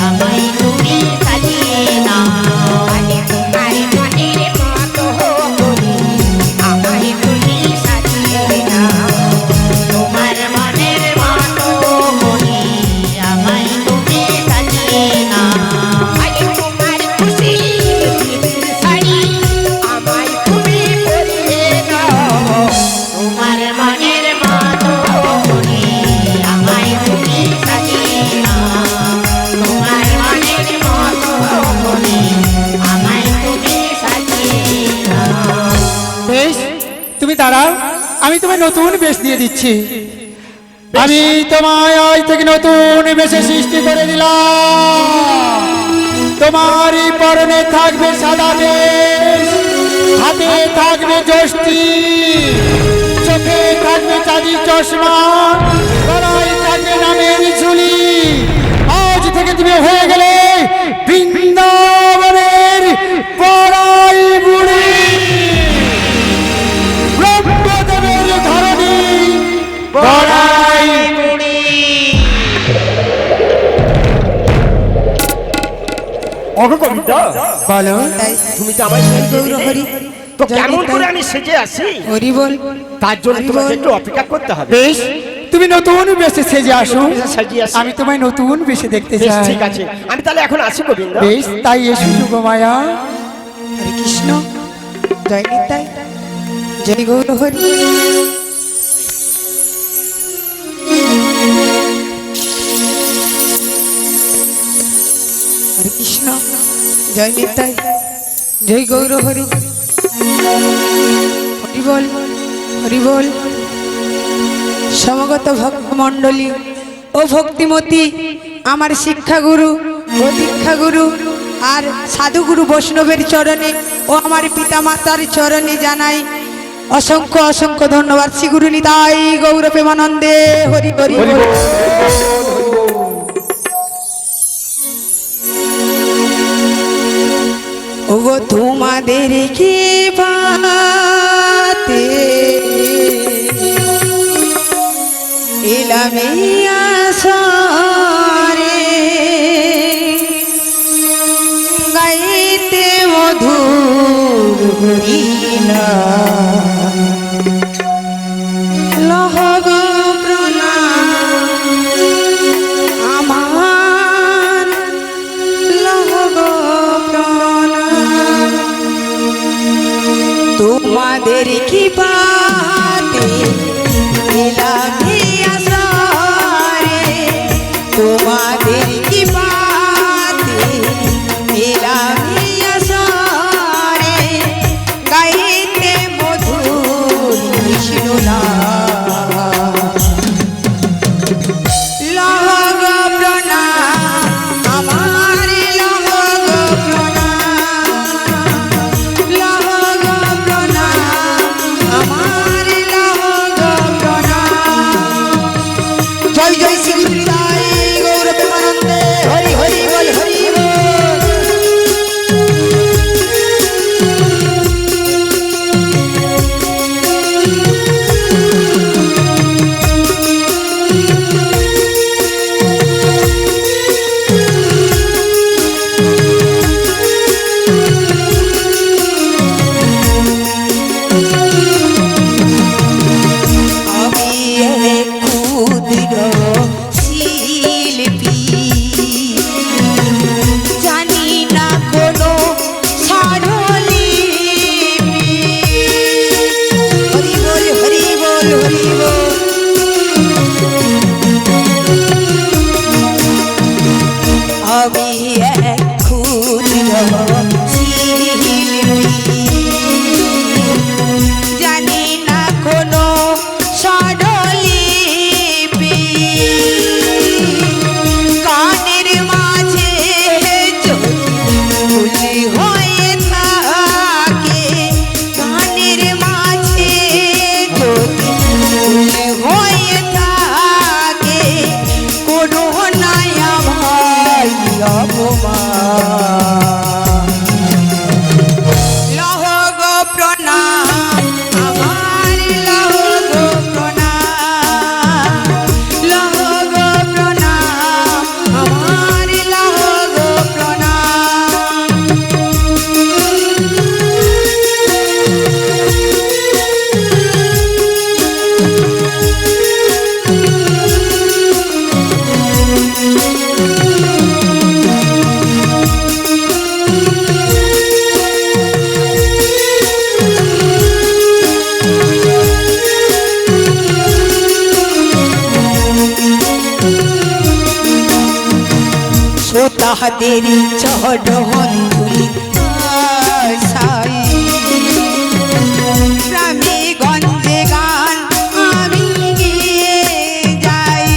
আমায় তুমি সাজিয়ে নাও আরে তোমার মনের মতো করে আমায় তুমি সাজিয়ে নাও তোমার মনের মতো করে আমায় তুমি সাজিয়ে নাও আরে তোমার খুশি শাড়ি আমায় তুমি পরিয়ে দাও তোমার মনের মতো করে আমায় তুমি সাজিয়ে নাও তোমার মনের মতো করে আমায় তুমি সাজিয়ে নাও বেশ, তুমি দাঁড়াও, আমি তোমায় নতুন বেশ দিয়ে দিচ্ছি। আমি তোমায় আজ থেকে নতুন বেশে সৃষ্টি করে দিলাম। তোমারই পরনে থাকবে সাদা বেশ, হাতে থাকবে যষ্টি, চোখে থাকবে চাঁদি চশমা, গলায় থাকবে নামের ঝুলি। আজ থেকে তুমি হয়ে গেলে বৃন্দাবনের পড়াই বুড়ি, ব্রহ্মদেবের ধরণী পড়াই বুড়ি ওগো গোবিন্দ, বলো। তুমি তো আমায় সাজিয়ে দিলে, তো কেমন করে আমি সেজে আসি? হরি বল। তার জন্য তোমাকে একটু অপেক্ষা করতে হবে। বেশ, তুমি নতুন বেশে সেজে আসো, বেশে সাজিয়ে আসি। আমি তোমায় নতুন বেশে দেখতে বেশ, চাই। ঠিক আছে, আমি তাহলে এখন আসি গোবিন্দ। বেশ, তাই এসো যোগমায়া। হরে কৃষ্ণ, জয় নিতাই, জয় গৌর হরি। হরে কৃষ্ণ, জয় নিতাই, জয় গৌর হরি। হরি বল, হরি বল। সমগত ভক্তমণ্ডলী ও ভক্তিমতী, আমার শিক্ষাগুরু ও দীক্ষাগুরু আর সাধুগুরু বৈষ্ণবের চরণে ও আমার পিতামাতার চরণে জানাই অসংখ্য অসংখ্য ধন্যবাদ। শ্রী গুরু নিতাই গৌর প্রেমানন্দে হরি হরি হরি। ওগো তোমাদের কি বাতে এলাম এই আসরে গাইতে মধুর হরিনা লহগ প্রণাম আমার লহগ প্রণাম এলাম আসরে তোমাদের কি পাতে এলাম আসরে গাইতে মধুর কৃষ্ণ নাম লহ গো প্রণাম আমার লহ গো প্রণাম লহ গো প্রণাম আমার লহ গো প্রণাম জয় জয় শ্রী হৃদয় গৌর প্রেমানন্দে হরি হরি বল হরি বল আমি এক ক্ষুদ্র শিল্পী জানি না কোনো স্বরলিপি হরি বল হরি বল হরি বল আমি এক ক্ষুদ্র শিল্পী জানি না কোনো স্বরলিপি কানের মাঝে যদি হয়ে থাকে কানের মাঝে যদি হয়ে থাকে কোনো নায়া ভাই অপমান লহ গো প্রণাম আমার লহ গো প্রণাম লহ গো প্রণাম আমার লহ গো প্রণাম তাহাদের চরণ ধুলি আশাই গ্রামে গঞ্জে গান আমি গিয়ে যাই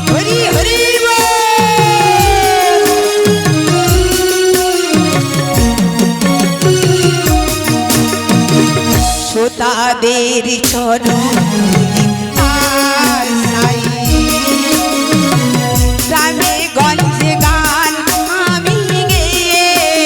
হরি হরি তাদের চরণ ধুলি আশাই গ্রামে গঞ্জে গান আমি গেয়ে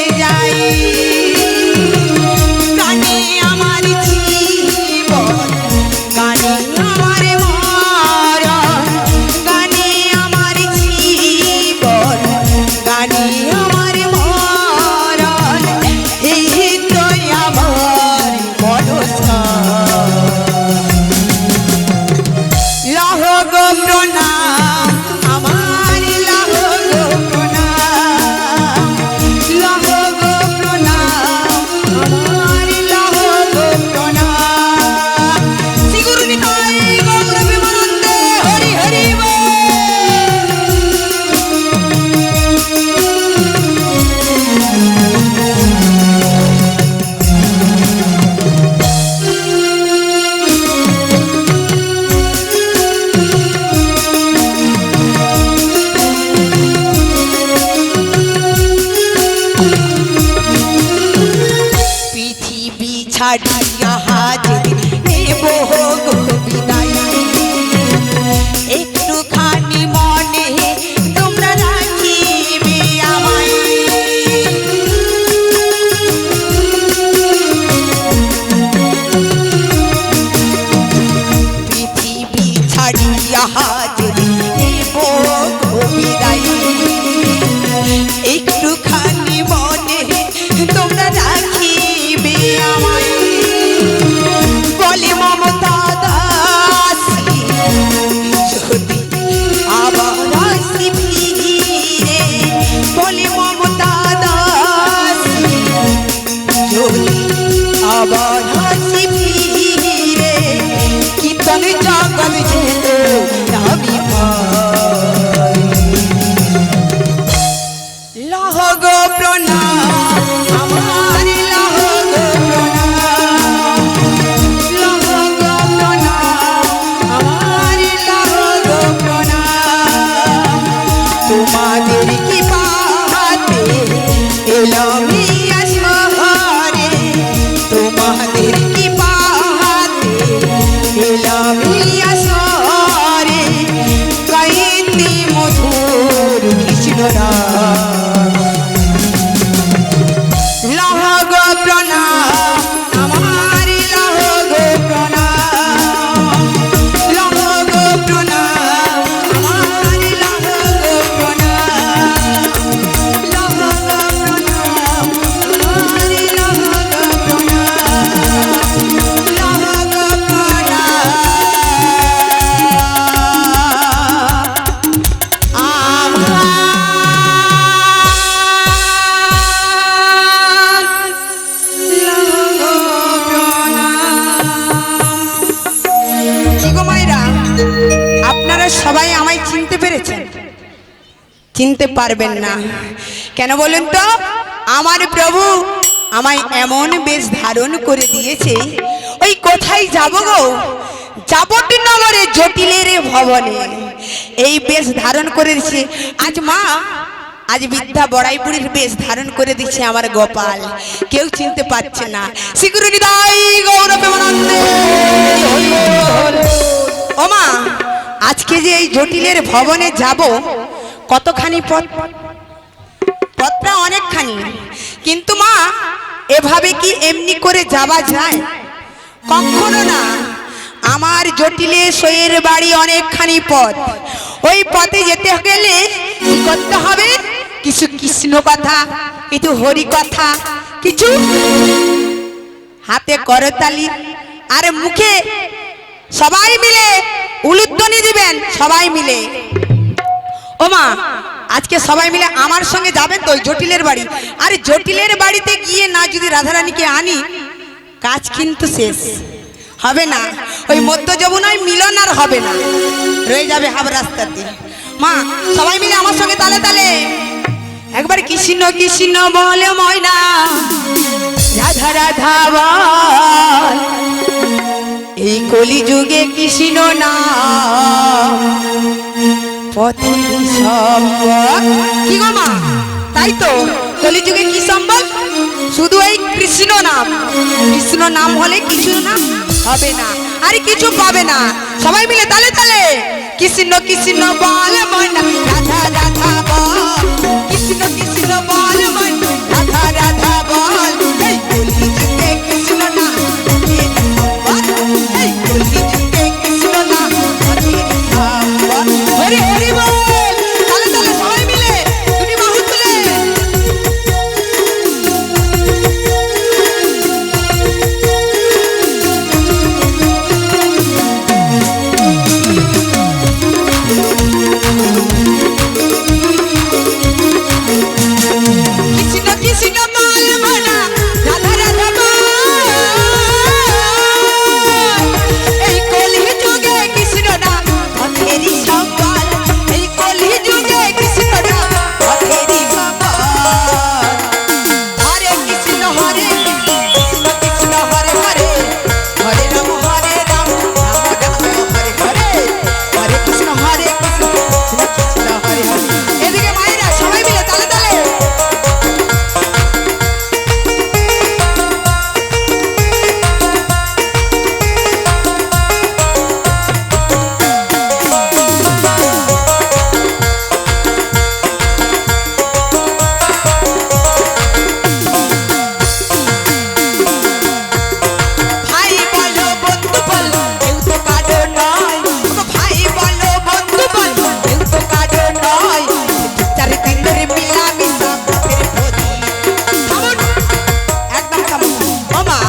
আশীর্বাদ যেহেতু আমি পাই। লহ গো প্রণাম আমার লহ গো প্রণাম, লহ গো প্রণাম আমার লহ গো প্রণাম। তোমাদের কি পাহাতে এলাম শহরে, তোমাদের কি পাহাতে এলাম শহরে, গাইতে মধুর কৃষ্ণ নাম। লহ গো প্রণাম আমার লহ গো প্রণাম, লহ গো প্রণাম আমার লহ গো প্রণাম, লহ গো প্রণাম আমার লহ গো প্রণাম, লহ গো আপনারা সবাই আমায় চিনতে পেরেছেন? চিনতে পারবেন না কেন বলুন তো? আমার প্রভু আমায় এমন বেশ ধারণ করে দিয়েছে, ওই কোথায় যাব গো, যাবতীনগরে জটিলের ভবনে এই বেশ ধারণ করেছে। আজ মা, আজ বিদ্যা বড়াই বুড়ির বেশ ধারণ করে দিচ্ছে আমার গোপাল, কেউ চিনতে পারছে না। শ্রীগুরু নিতাই গৌর প্রেমানন্দে। ও মা, আজকে যে এই জটিলের ভবনে যাব, কতখানি পথ? পথটা অনেকখানি, কিন্তু মা এভাবে কি এমনি করে যাওয়া যায়? কখনো না। আমার জটিলে সইয়ের বাড়ি অনেকখানি পথ, ওই পথে যেতে গেলে কি করতে হবে? কিছু কৃষ্ণ কথা, কিছু হরি কথা, কিছু হাতে করতালি আর মুখে সবাই মিলে উলুধ্বনি দিবেন, সবাই মিলে। ও মা, আজকে সবাই মিলে আমার সঙ্গে যাবেন তো ওই জটিলের বাড়ি? আর জটিলের বাড়িতে গিয়ে না যদি রাধারানীকে আনি, কাজ কিন্তু শেষ হবে না। ওই মধ্য যমুনায় মিলন আর হবে না, রয়ে যাবে হাব রাস্তাতে। মা, সবাই মিলে আমার সঙ্গে তালে তালে একবার কৃষ্ণ কৃষ্ণ বলে ময়না, রাধা রাধা বল, এই কলিযুগে কৃষ্ণ নাম পথের সম্পদ। কি গো মা, তাই তো, কলিযুগে কি সম্ভব? শুধু এই কৃষ্ণ নাম। কৃষ্ণ নাম হলে কিছু না হবে না, আর কিছু পাবে না। সবাই মিলে তালে তালে কৃষ্ণ কৃষ্ণ বল ময়না, রাধা রাধা বল, কৃষ্ণ কৃষ্ণ বল ময়না, রাধা রাধা বল, এই কলিযুগে কৃষ্ণ নাম পথের সম্পদ, এই কলিযুগে কৃষ্ণ নাম পথের সম্পদ। হরি হরি বল, তালে তালে সবাই মিলে দুটি বাহু তুলে। কৃষ্ণ কৃষ্ণ বল মনা, রাধা রাধা বল, এই কলিযুগে কৃষ্ণ নাম পথেরই সম্বল, এই কলিযুগে কৃষ্ণ নাম পথেরই সম্বল। হরে কৃষ্ণ হরে কৃষ্ণ, কৃষ্ণ হরে হরে, হরে রাম রাম রাম হরে হরে, হরে কৃষ্ণ হরে কৃষ্ণ, কৃষ্ণ কৃষ্ণ হরে হরে। এদিকে মায়েরা সবাই মিলে তালে তালে। ভাই বলো বন্ধু বলো, কেউ তো কারো নয়। ভাই বলো বন্ধু বলো, কেউ তো কারো নয়। চারি তিনের মিলামিশা পথের প্রদীপ। থামুন, একদম থামুন। ও মা,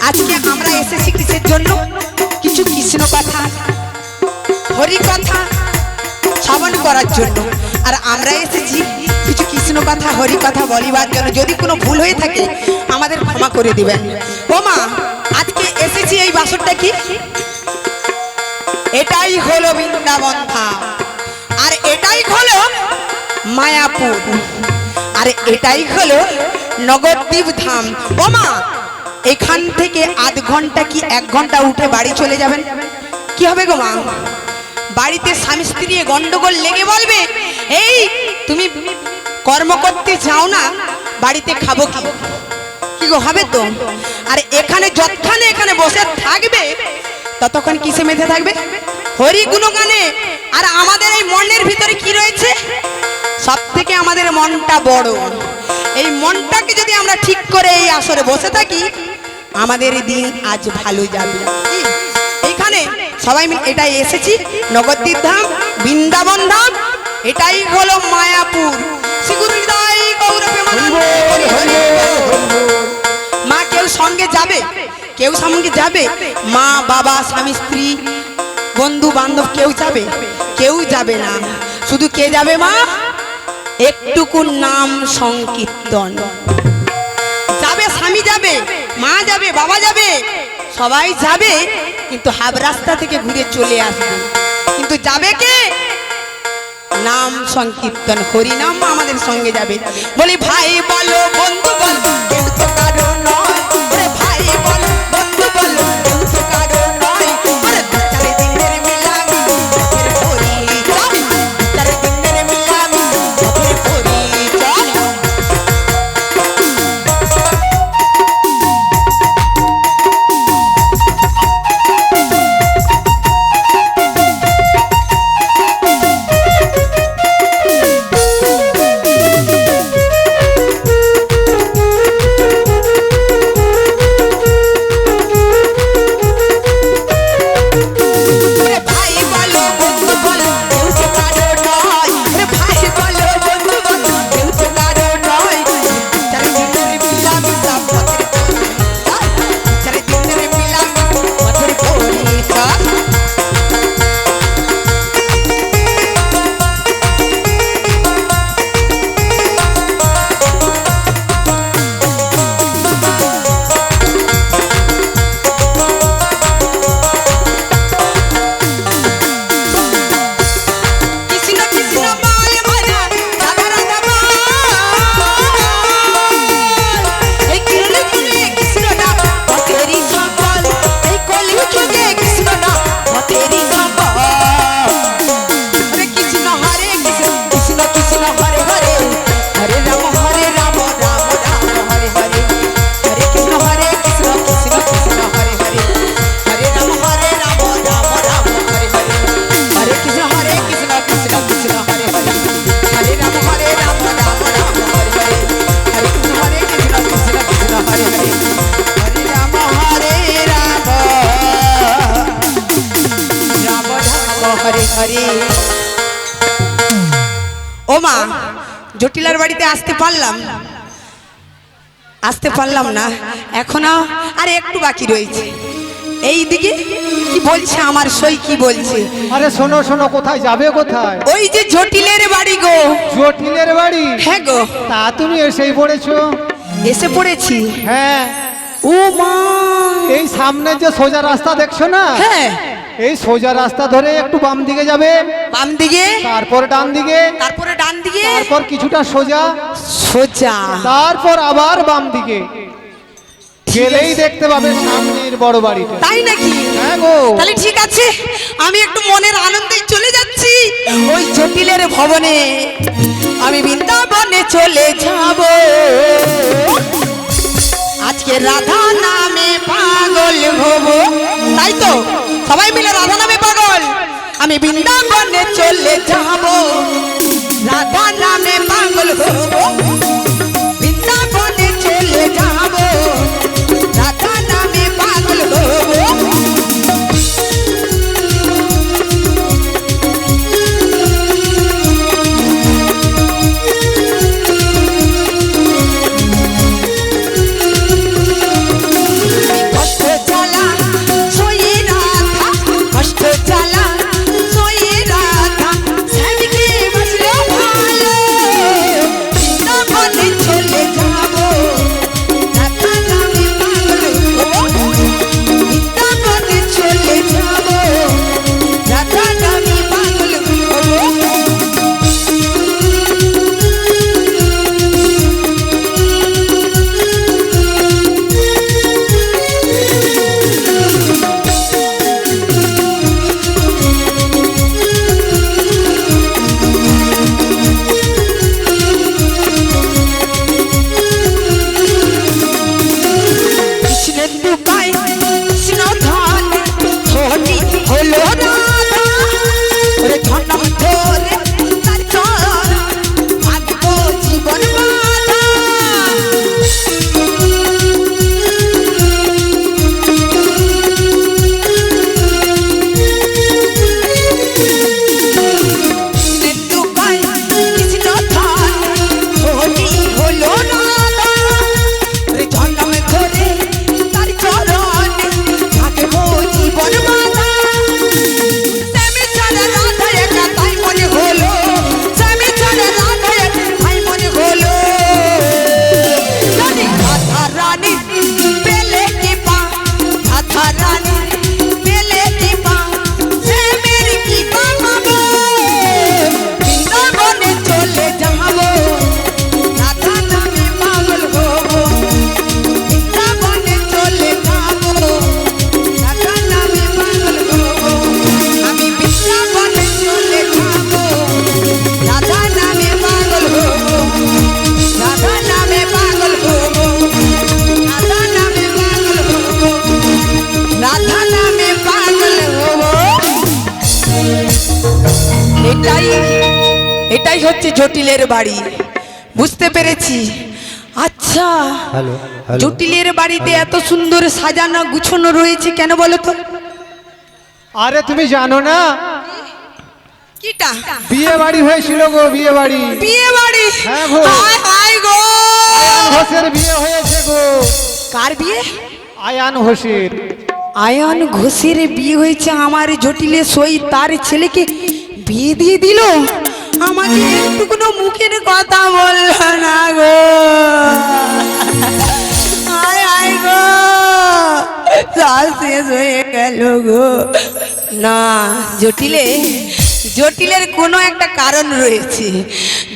আজকে আমরা এসেছি কিসের জন্য? কিছু কৃষ্ণ কথা, হরি কথা শ্রবণ করার জন্য। আর আমরা এসেছি কিছু কৃষ্ণ কথা, হরি কথা বলিবার জন্য। যদি কোনো ভুল হয়ে থাকে আমাদের ক্ষমা করে দিবেন। ও মা, আজকে এসেছি এই বাসরটা কি? এটাই হলো বৃন্দাবন ধাম, আর এটাই হলো মায়াপুর, আর এটাই হলো নগরদ্বীপ ধাম। ও মা, এখান থেকে আধ ঘন্টা কি 1 ঘন্টা উঠে বাড়ি চলে যাবেন, কি হবে গো মা? বাড়িতে স্বামী স্ত্রী গন্ডগোল লেগে বলবে, এই তুমি কর্ম করতে যাও না, বাড়িতে খাবো কি? কি গো, হবে তো? আর এখানে যতক্ষণে এখানে বসে থাকবে ততক্ষণ কিসে মেতে থাকবে? হরি গুণগানে। আর আমাদের এই মনের ভিতরে কি রয়েছে? সব থেকে আমাদের মনটা বড়। এই মনটাকে যদি আমরা ঠিক করে এই আসরে বসে থাকি, আমাদের দিন আজ ভালো যাবে। কি? এইখানে সবাই মিলে এটাই এসেছি, নগরদ্বীপ ধাম, বৃন্দাবন ধাম, এটাই হলো মায়াপুর। শ্রীগুরুদাই গৌরপ্রেমানন্দে হরি হরি বল। মা, কেউ সঙ্গে যাবে, কেউ সঙ্গে যাবে, মা বাবা স্বামী স্ত্রী বন্ধু বান্ধব কেউ যাবে? কেউ যাবে না। শুধু কে যাবে মা? একটুকু নাম সংকীর্তন যাবে, স্বামী যাবে, মা যাবে, বাবা যাবে, সবাই যাবে, কিন্তু হাব রাস্তা থেকে ঘুরে চলে আসবে। কিন্তু যাবে কে? নাম সংকীর্তন, হরি নাম আমাদের সঙ্গে যাবে। বলি ভাই বলো বন্ধু বলো, কেউ তো কারো নয়। ওরে ভাই বলো বন্ধু বলো, কেউ তো কারো নয়। ওরে 4 দিনের মিলামি পথের পরিচয়, 4 দিনের মিলামি পথের পরিচয়। ওরে ভাই বলো বন্ধু বলো, কেউ তো কারো নয়। ওরে ভাই বলো বন্ধু বলো, কেউ তো কারো নয়। 4 দিনের মিলামি সব পথের পরিচয়, 4 দিনের মিলামি পথের পরিচয়। কৃষ্ণ কৃষ্ণ বল ভোলা, রাধা রাধা বল। এই কিরণে কিরণে কৃষ্ণ নাম পথেরই সম্বল, এই কলিযুগে কৃষ্ণ নাম পথেরই সম্বল। হরে কৃষ্ণ হরে কৃষ্ণ, কৃষ্ণ কৃষ্ণ হরে হরে, হরে রাম রাম রাম হরে হরে। হরে কৃষ্ণ হরে কৃষ্ণ, কৃষ্ণ কৃষ্ণ হরে হরে, হরে রাম রাম রাম হরে হরে। হরে কৃষ্ণ হরে কৃষ্ণ, কৃষ্ণ কৃষ্ণ হরে হরে, হরে রাম রাম রাম হরে হরে। হরে কৃষ্ণ হরে কৃষ্ণ, কৃষ্ণ কৃষ্ণ হরে হরে, হরে রাম রাম রাম হরে হরে। ও মা, জটিলার বাড়িতে আসতে পারলাম না, এখনো আর একটু বাকি রয়েছে। এই দিকে কি বলছে আমার সই, কি বলছে? আরে শোনো শোনো, কোথায় যাবে কোথায়? ওই যে জটিলের বাড়ি গো। জটিলের বাড়ি? হ্যাঁ গো। তা তুমি এসেই পড়েছো? এসে পড়েছি। হ্যাঁ, ও মা, এই সামনে যে সোজা রাস্তা দেখছো না, হ্যাঁ, এই সোজা রাস্তা ধরে একটু বাম দিকে যাবে, বাম দিকে, তারপর ডান দিকে, তারপরে ডান দিকে, তারপর কিছুটা সোজা, সোজা, তারপর আবার বাম দিকে গেলেই দেখতে পাবে সামনের বড় বাড়িটা। তাই নাকি? হ্যাঁ গো। তাহলে ঠিক আছে, আমি একটু মনের আনন্দে চলে যাচ্ছি ওই জটিলের ভবনে। আমি বৃন্দাবনে চলে যাব, আজকে রাধা নামে পাগল হব। তাই তো, সবাই মিলে রাধা নামে পাগল। আমি বৃন্দাবনে চলে যাব, রাধা নামে পাগল হব। বৃন্দাবনে চলে যাব, রাধা নামে পাগল হব। কষ্ট জ্বালা সয়ে রাধা, কষ্ট জ্বালা সয়ে রাধা, স্বামীকে বাঁচলো ভালো। এটাই এটাই হচ্ছে জটিলের বাড়ি, বুঝতে পেরেছি। আচ্ছা, জটিলের বাড়িতে এত সুন্দর সাজানো গুছানো রয়েছে কেন বলো তো? আরে তুমি জানো না, কিটা? বিয়ে বাড়ি হয়েছিল গো, বিয়ে বাড়ি। বিয়ে বাড়ি? হ্যাঁ গো। হায় হায় গো, আয়ান ঘোষের বিয়ে হয়েছে গো। কার বিয়ে? আয়ান ঘোষের। আয়ান ঘোষের বিয়ে হয়েছে, আমার জটিলে সই তার ছেলেকে বিয়ে দিয়ে দিল। আমাকে একটু কোনো মুখের কথা বলল না গো। হায় হায় গো, সব শেষ হয়ে গেল গো। না, জটিলের কোনো একটা কারণ রয়েছে।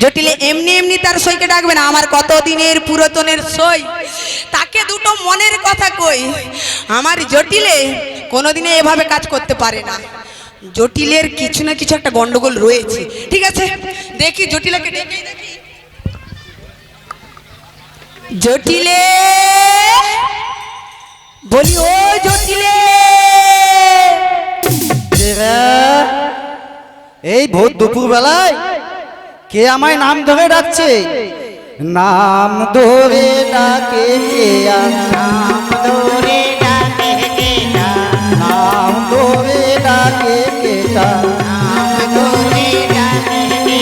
জটিলে এমনি এমনি তার সইকে ডাকবে না, আমার কতদিনের পুরাতনের সই, তাকে দুটো মনের কথা কই। আমার জটিলে কোনোদিনে এভাবে কাজ করতে পারে না। জটিলের কিছু না কিছু একটা গন্ডগোল রয়েছে। ঠিক আছে, দেখি জটিলাকে ডেকে দেখি। জটিলে, বলি ও জটিলে, এই ভোর দুপুর বেলায় কে আমায় নাম ধরে ডাকছে? নাম ধরে ডাকে কে? নাম ধরে ডাকে কে? নাম ধরে ডাকে কে? নাম ধরে ডাকে কে?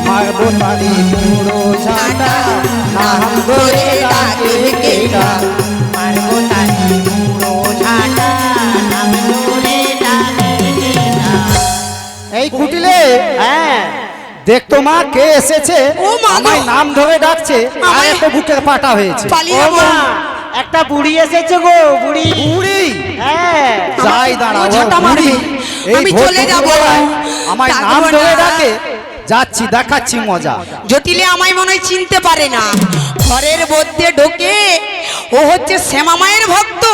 মারবো তারি পুরো ঝাঁটা, নাম ধরে ডাকে কে? মারবো তারি পুরো ঝাঁটা, নাম ধরে ডাকে কে? এই কুটিলে, হ্যাঁ দেখতো মা কে এসেছে, ও মা গো। আমায় নাম ধরে ডাকছে, আর এত বুকের পাটা হয়েছে। পালিয়ে ও যাবো। মা, একটা বুড়ি এসেছে গো, বুড়ি। বুড়ি? হ্যাঁ, যাই দাঁড়াও, ঝাঁটা মারবে। এই আমি ভোর চলে দুপুর যাবো। বেলায় আমায় নাম থাকবো ধরে না। ডাকে, যাচ্ছি, দেখাচ্ছি মজা। জটিলে আমায় মনে হয় চিনতে পারে না। ঘরের মধ্যে ঢোকে, ও হচ্ছে শ্যামা মায়ের ভক্ত,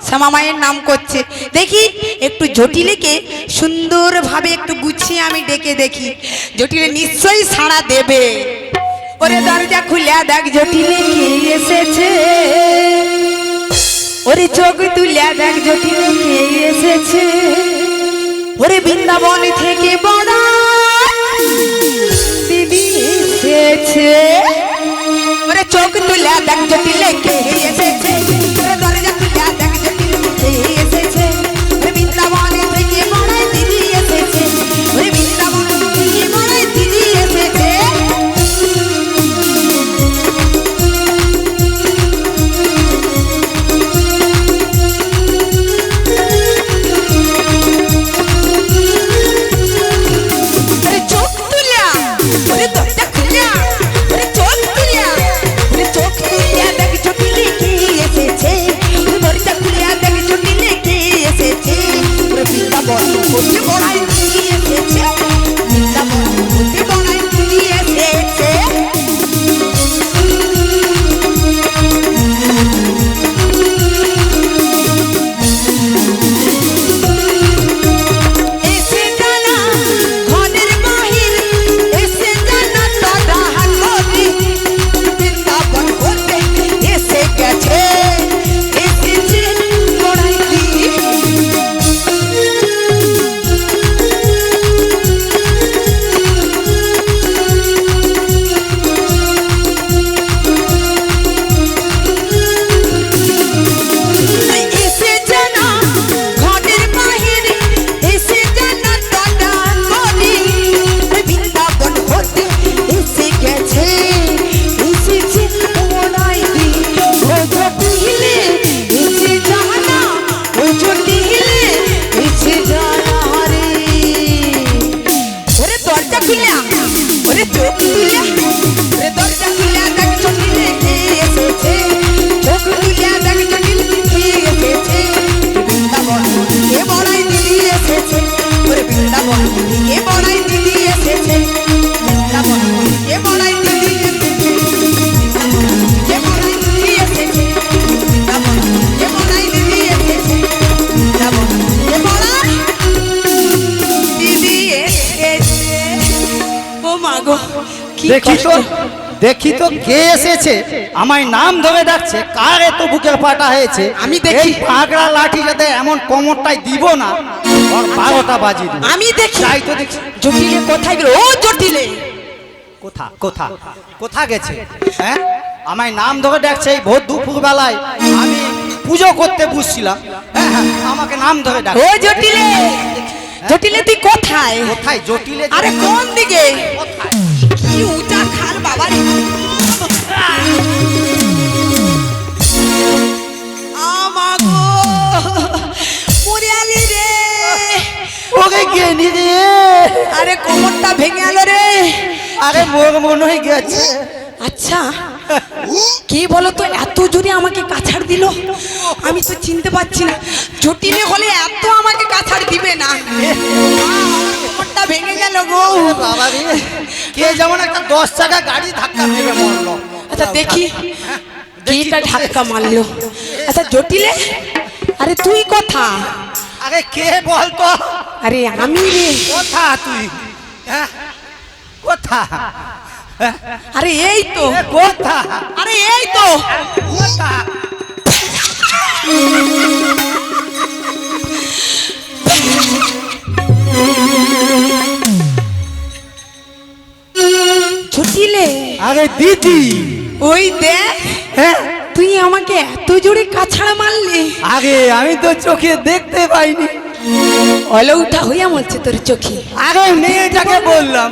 শ্যামা মায়ের নাম করছে। দেখি একটু জটিলেকে সুন্দরভাবে একটু গুছিয়ে আমি ডেকে দেখি, জটিলে নিশ্চয়ই সাড়া দেবে। ওরে দরজা খুলে দেখ জটিলে কে এসেছে, ওরে চোখ তুলে দেখ জটিলে কে এসেছে, ওরে বৃন্দাবন থেকে বড় দিদি এসেছে, ওরে চোখ তুলে দেখ জটিলে কে এসেছে, ওরে দরজা তুলে দেখ জটিলে কে এসেছে, ওরে বৃন্দাবন থেকে বড় দিদি এসেছে, ওরে বৃন্দাবন থেকে বড় দিদি এসেছে। ওরে চোখ তুলিয়া, ওরে দরজা খুলিয়া, ওরে চোখ তুলিয়া, ওরে চোখ তুলিয়া দেখ জটিলে কে এসেছে, ওরে দরজা খুলিয়া দেখ জটিলে কে এসেছে, ওরে বৃন্দাবন হতে বড়াই দিদি এসেছে, বৃন্দাবন হতে বড়াই দিদি এসেছে। এসে জানা ঘরের বাহির, এসে জানা দাদা হাতলি, বৃন্দাবন হতে এসে গেছে, এসেছে বড়াই দিদি। এসে জানা ঘরের বাহির, এসে জানা দাদা কলি, বৃন্দাবন হতে এসে গেছে, এসেছে ওরাই দি। ও জটিলে এসে জানা, ও জটিলে এসে জানা রে। ওরে দরজা খুলিয়া, ওরে চোখ তুলিয়া, ওরে দরজা খুলিয়া দেখ জটিলে কে এসেছে, চোখ তুলিয়া দেখ জটিলে কে এসেছে, বৃন্দাবন কে বড়াই দিদি এসেছে, ওরে বৃন্দাবন কে বড়াই দিদি এসেছে, বৃন্দাবন কে বড়াই দিদি এসেছে, কে বড়াই দিদি এসেছে, বৃন্দাবন কে বড়াই দিদি এসেছে, বৃন্দাবন কে বড়াই দিদি এসেছে। ও মা গো, কি দেখি তো, কষ্ট। দেখি তো কে এসেছে, আমায় নাম ধরে ডাকছে, কার এত বুকের পাটা হয়েছে? আমি দেখি। এই পাগড়া লাঠি যাতে এমন কোমরটায় দিব না, ওর 12টা বাজি দিল। আমি দেখি যাই তো দেখছি। জটিলে কোথায় গেল? ও জটিলে, কোথা কোথা কোথা গেছে? হ্যাঁ, আমায় নাম ধরে ডাকছে এই ভোর দুপুর বেলায়। আমি পুজো করতে বসছিলাম, হ্যাঁ হ্যাঁ, আমাকে নাম ধরে ডাক। ও জটিলে, জটিলে তুই কোথায়? কোথায় জটিলে? আরে কোন দিকে? কোথায়? কি উঁচা খাল বাবা রে। আমাগো মুরিয়ালি রে, ওকে কে নিয়ে রে? আরে কোমরটা ভেঙে গেল রে। আরে মোর মনে হয়ে গেছে। আচ্ছা, কে বলো তো এত জোরে আমাকে কাছাড় দিল? আমি তো চিনতে পারছি না। জটিলে হলে এত আমাকে কাছাড় দিবে না। কোমরটা ভেঙে গেল গো। বাবা রে, কে যেমন একটা 10 চাকা গাড়ি ধাক্কা মেরে মরলো। আচ্ছা দেখি কিটা ধাক্কা মারলো। আচ্ছা জটিলে, আরে তুই কোথা? আরে কে বলতো? আরে আমি রে। কোথা তুই? হ্যাঁ, কোথা? আরে এই তো। কোথা? আরে এই তো। কোথা? জটিলে, আরে দিদি, ওই দেখ, হ্যাঁ তুই আমাকে এত জোরে কাছাড় মারলি। আগে আমি তো চোখে দেখতে পাইনি। অলৌটা হইয়া মরছে তোর চোখে। আরে মেয়েটাকে বললাম,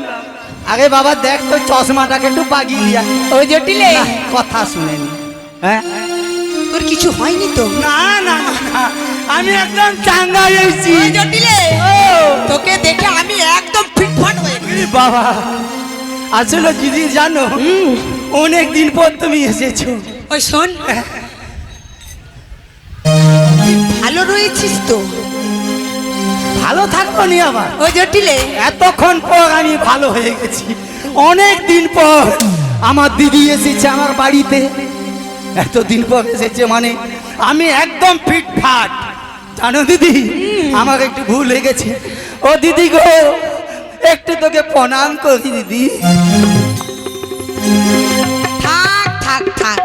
আরে বাবা দেখ তো চশমাটাকে একটু বাগিয়ে লিয়া। ও জটিলে, না, কথা শুনেনি। হ্যাঁ, তোর কিছু হয়নি তো? না না না, আমি একদম চাঙ্গা হয়েছি। ওই জটিলে, তোকে দেখে আমি একদম ফিটফাট হয়ে গেছি। আরে বাবা, আসলে দিদি জানো, অনেক দিন পর তুমি এসেছো। ওই শোন, ভালো রয়েছিস তো? ভালো থাকবো নি আবার? ও জটিলে, এতক্ষণ পর আমি ভালো হয়ে গেছি। অনেক দিন পর আমার দিদি এসেছে আমার বাড়িতে। এতদিন পর এসেছে মানে আমি একদম ফিটফাট। জানো দিদি, আমার একটু ভুল হয়ে গেছে। ও দিদি গো, একটু তোকে প্রণাম করি দিদি। থাক থাক থাক,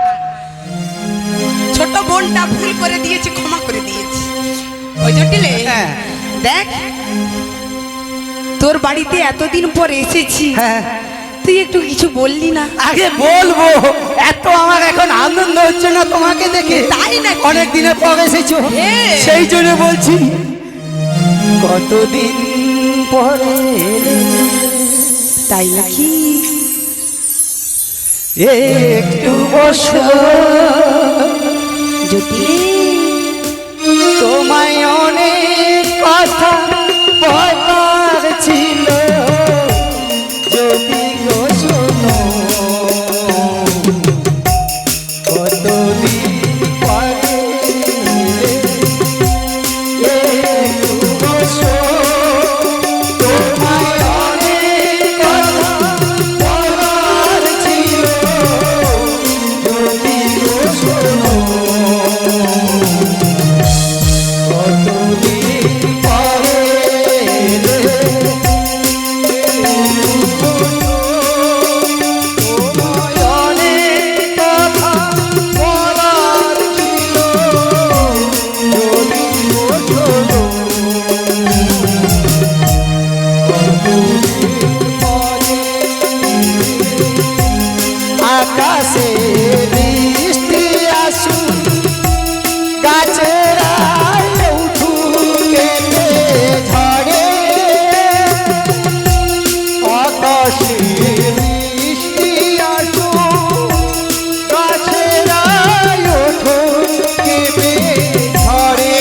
ছোট বোনটা ভুল করে দিয়েছে, ক্ষমা করে দিয়েছি। ওই জটিলে, হ্যাঁ দেখ তোর বাড়িতে এতদিন পর এসেছি, হ্যাঁ, তুই একটু কিছু বললি না। আগে বলবো, এত আমার এখন আনন্দ হচ্ছে না তোমাকে দেখে। তাই নাকি? অনেক দিনের পর এসেছো, হ্যাঁ। সেই জন্য বলছি কতদিন পরে এলে, তাই নাকি? একটু বসো, জটিলে, তোমায় অনেক কথা বলার ছিল, যদি গো শোনো, কতদিন পরে এলে, একটু বসো, তোমায় অনেক কথা বলার ছিল, যদি গো শোনো, কতদিন পরে এলে, তোমায় অনেক কথা বলার ছিল, যদি গো শোনো, কতদিন পরে আকাশে বৃষ্টি আসুক, গাছের কেটে ঝড়ে, আকাশে বৃষ্টি আসুক, গাছের কেটে ঝড়ে,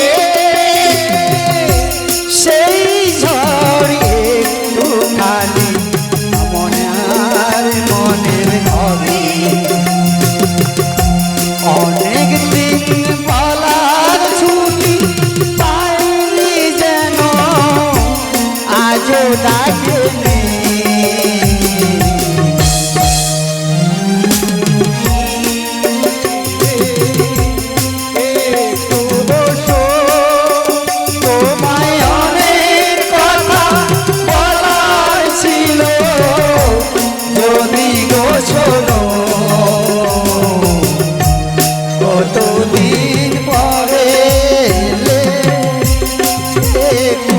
সেই ঝড়ে একটু খালি মনে আর মনের ঘরে, অনেক দিন বলার ছুটি পাইনি যেন, আজও ডাকেনি। একটু বসো, তোমায় অনেক কথা বলার ছিল, যদি গো শোনো, কতদিন পরে এলে, একটু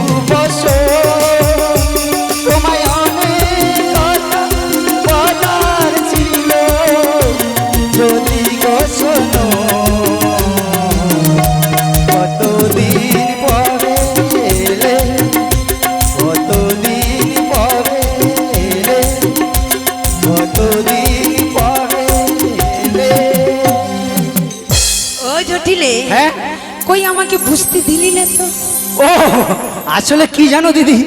না তো। ও আসলে কি জানো দিদি,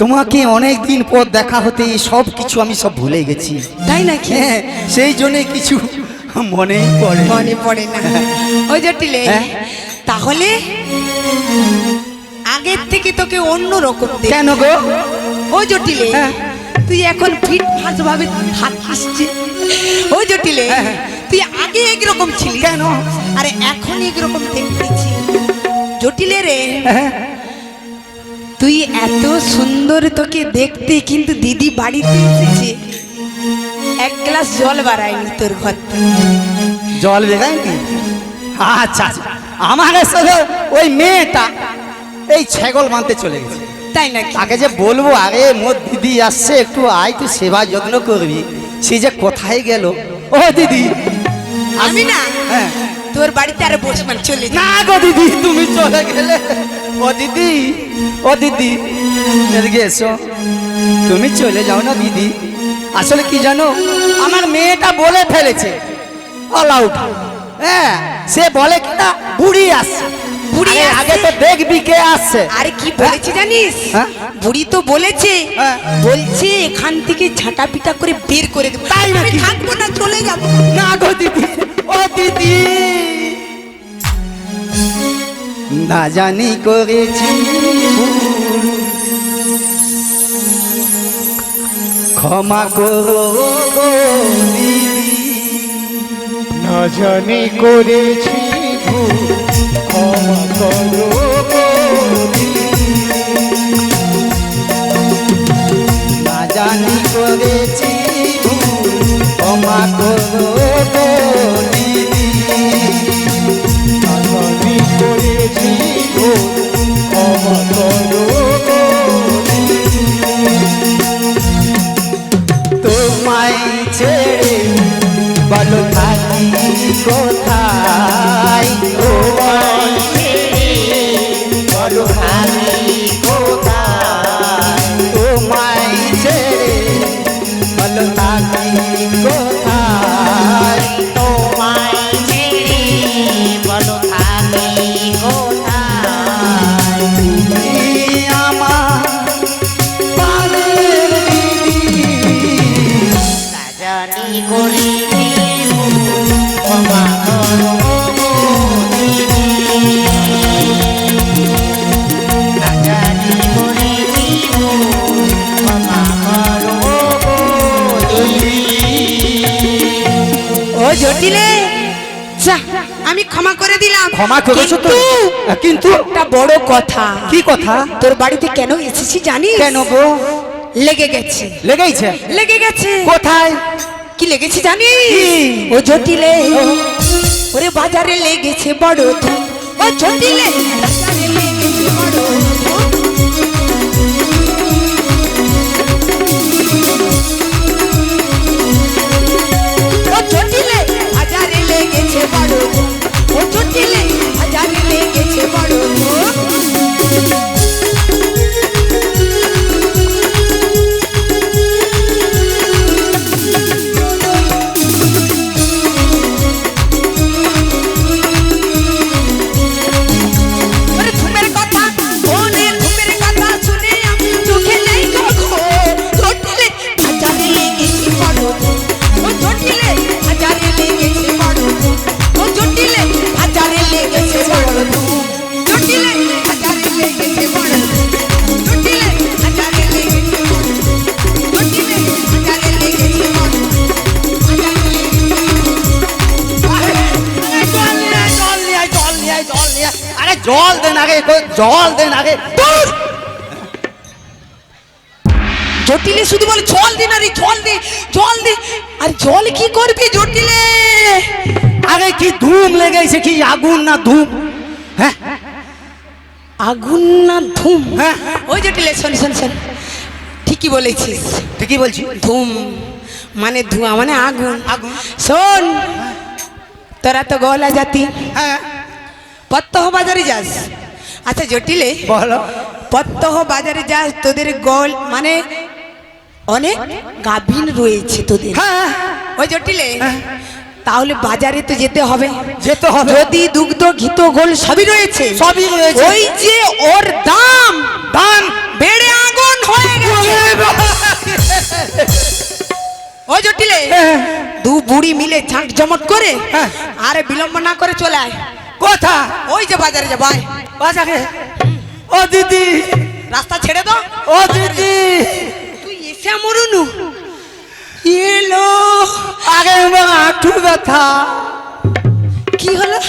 তোমাকে অনেক দিন পর দেখা হতে সব কিছু আমি সব ভুলে গেছি। তাই নাকি? হ্যাঁ, সেই জন্য কিছু মনেই পড়ে। মনে পড়ে না। ওই জটিলে, হ্যাঁ? তাহলে আগের থেকে তোকে অন্য রকম দেখ। কেন গো? ওই জটিলে, হ্যাঁ। তুই এখন ফিট ফাট ভাবে থাকিস যে। ওই জটিলে, হ্যাঁ, হ্যাঁ। তুই আগে একরকম ছিলি কেন? আরে এখন একরকম দেখতেছি। জটিলে রে, হ্যাঁ। তুই এত সুন্দর, তোকে দেখতে, কিন্তু দিদি বাড়িতে এসেছে, এক গ্লাস জল বাড়ায়নি তোর ঘর থেকে। জল বেগায়নি? আচ্ছা আচ্ছা, আমার সাথে ওই মেয়েটা এই ছাগল বাঁধতে চলে গেছে। তাই নাকি? তাকে যে বলবো, আরে মোর দিদি আসছে, একটু আয়, তুই সেবা যত্ন করবি, সে যে কোথায় গেল। ও দিদি, আমি না হ্যাঁ। তোর বাড়িতে আর বসমান চলে যা। না গো দিদি, তুমি চলে গেলে। ও দিদি, ও দিদি, এদিকে এসো। তুমি চলে যাও না দিদি। আসলে কি জানো, আমার মেয়েটা বলে ফেলেছে অল আউট। হ্যাঁ, সে বলে কি না বুড়ি আসছে। বুড়ি আরে আসছে? আগে তো দেখবি কে আসছে। আরে কি বলেছে জানিস? হ্যাঁ? বুড়ি তো বলেছে, হ্যাঁ। বলছে এখান থেকে ঝাঁটা পিটা করে বের করে দেবো। তাই আমি নাকি? থাকবো না, চলে যাবো। না গো দিদি, ও দিদি, না জানি করেছি ভুল, ক্ষমা করো গো দিদি। না জানি করেছি ভুল, ক্ষমা করো গো দিদি। না জানি করেছি ভুল, ক্ষমা করো গো দিদি। না জানি করেছি ভুল, ক্ষমা করো গো দিদি। তোমায় ছেড়ে বলো থাকি কোথায়, তোমায় ছেড়ে বলো থাকি কোথায়, তোমায় ছেড়ে বলো থাকি কোথায়, তোমায় ছেড়ে বলো থাকি কোথায়। তুমি আমার প্রাণের দিদি। না জানি করেছি ভুল, ক্ষমা করো গো দিদি। না জানি করেছি ভুল, ক্ষমা করো গো দিদি। ও জটিলে, যা, আমি ক্ষমা করে দিলাম। ক্ষমা করেছো তো? কিন্তু একটা বড় কথা। কি কথা? তোর বাড়িতে কেন এসেছি জানিস? কেন গো? লেগে গেছে, লেগেইছে? লেগে গেছে। কোথায়? কি লেগেছে জানিস? কি? ও জটিলে, ওরে বাজারে লেগেছে বড় ধুম। ও জটিলে, বাজারে লেগেছে বড় ধুম। ও জটিলে, বাজারে লেগেছে বড় ধুম। ও জটিলে, বাজারে লেগেছে বড় ধুম। ওরে ধুমের কথা, ওরে ধুমের কথা শুনে আমি চোখে নেই কখনো। জটিলে, বাজারে লেগেছে বড় ধুম। ও জটিলে, বাজারে লেগেছে বড় ধুম। ও জটিলে, বাজারে লেগেছে বড় ধুম। জটিলে, বাজারে লেগেছে বড় ধুম। জটিলে, বাজারে লেগেছে বড় ধুম। জটিলে, বাজারে লেগেছে বড় ধুম। আরে জল দেন আগে, জল দেন আগে। জটিলে শুধু বলে জল দে না রে, জল দে, জল দে। আর জল কি করবি জটিলে? আগে কি ধুম লেগেছে, কি আগুন না ধুম? হ্যাঁ আগুন না ধুম? হ্যাঁ। ওই জটিলে, শোন শোন শোন, ঠিকই বলেছিস। ঠিকই বলছি। ধুম মানে ধোঁয়া, মানে আগুন। আগুন। শোন, তোরা তো গলা জাতি, হ্যাঁ প্রত্যহ বাজারে যাস। আচ্ছা জটিলে, বলো। প্রত্যহ বাজারে যাস, তোদের গল মানে অনেক গাভীন রয়েছে তোদের। হ্যাঁ ওই জটিলে, তাহলে বাজারে তো যেতে হবে। যেতে হবে। যদি দুগ্ধ ঘিত গোল সবই রয়েছে, সবই রয়েছে। ওই যে ওর দাম দাম বেড়ে আগুন হয়ে গেছে। ও জটিলে, দু বুড়ি মিলে ঝাঁক জমট করে হ্যাঁ। আরে বিলম্ব না করে চলে আয়। কথা ওই যে বাজারে যা ভাই, বাজারে। ও দিদি, রাস্তা ছেড়ে দাও। ও দিদি, তুই এসে মরুনু এলো। আগে আমার হাঁটু ব্যথা। কি হলো?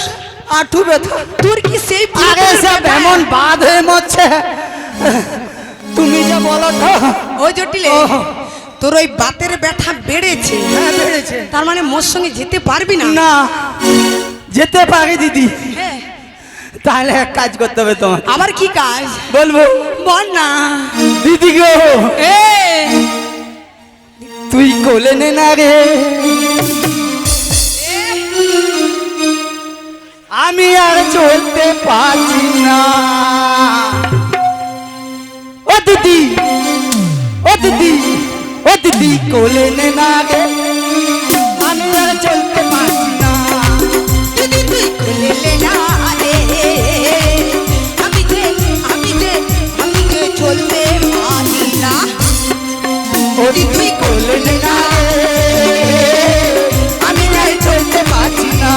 হাঁটু ব্যথা। তোর কি সেই আগে সব এমন বাদ হয়ে মরছে, তুমি যে বলো তো। ও জটিলে, তোর ওই বাতের ব্যথা বেড়েছে। হ্যাঁ, বেড়েছে। তার মানে মোর সঙ্গে যেতে পারবি না? না, যেতে পারি দিদি। হ্যাঁ। তাহলে এক কাজ করতে হবে তোমার। আবার কি কাজ বলবো? বল না। দিদি গো, এ তুই কোলে নে না রে, আমি আর চলতে পারছি না। ও দিদি, ও দিদি, ও দিদি, কোলে নে না রে, আমি আর চলতে পারছি না। যদি তুই খুলে লে না রে, আমি যে চলতে পারি না। ও দিদি, কোলে নে না রে, আমি আর চলতে পারছি না।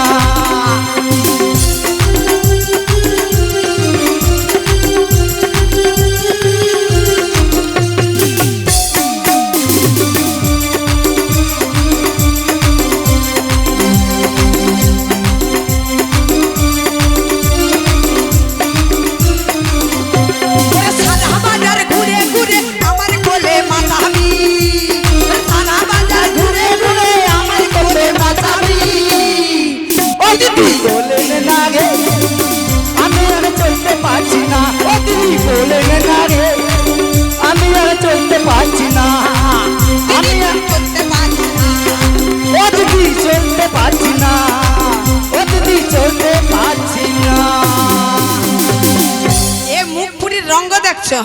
ওরে সারা বাজার ঘুরে ঘুরে আমার কোলে মাতাবি, সারা বাজার ঘুরে ঘুরে আমার কোলে মাতাবি। ও দিদি, কোলে নে না রে, আমি আর চলতে পারছি না। ও দিদি, কোলে নে না রে, আমি আর চলতে পারছি না। আমি আর চলতে পারি না। ও দিদি, চলতে পারছি না। ও দিদি, চলতে পারছি না। এ মুখ পুরির রঙ্গ দেখছো?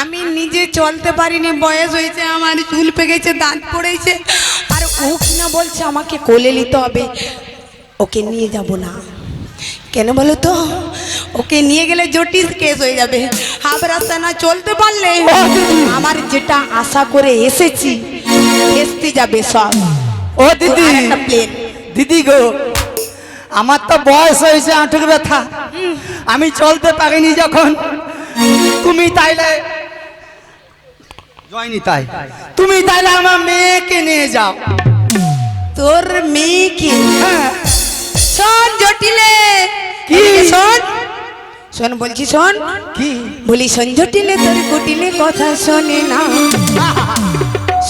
আমি নিজে চলতে পারিনি, বয়স হয়েছে, আমার চুল পেকেছে, দাঁত পড়েছে, আর ও কিনা বলছে আমাকে কোলে নিতে হবে। ওকে নিয়ে যাব না। কেন বলো তো? ওকে নিয়ে গেলে জটিল কেস হয়ে যাবে। হাফ রাস্তা না চলতে পারলে আমার যেটা আশা করে এসেছি ভেস্তে যাবে সব। ও দিদি, আর একটা প্লেন। দিদি গো, আমার তো বয়স হয়েছে, হাঁটুর ব্যথা, আমি চলতে পারিনি যখন, তুমি তাইলে জয়নি তাই, তুমি তাইলে আমার মেয়েকে নিয়ে যাও। তোর মেয়েকে? হ্যাঁ। শোন জটিলে, কি? এদিকে শোন, শোন বলছি, শোন। কি? বলি শোন জটিলে, তোর কুটিলে কথা শোনে না।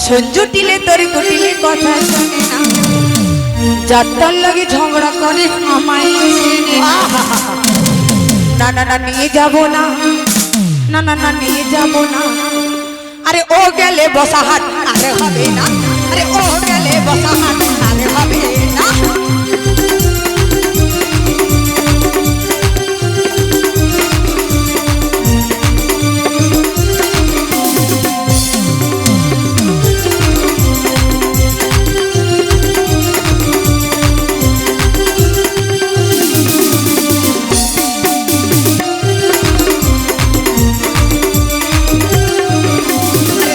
শোন জটিলে, তোর কুটিলে কথা শোনে না। যাত্রার লাগে ঝগড়া করে আমায় চেনে না। না না না, নিয়ে যাব না, না না না, নিয়ে যাব না। আরে ও গেলে বসা হাট, আরে হবে না। আরে ও গেলে বসা হাট, আরে হবে না।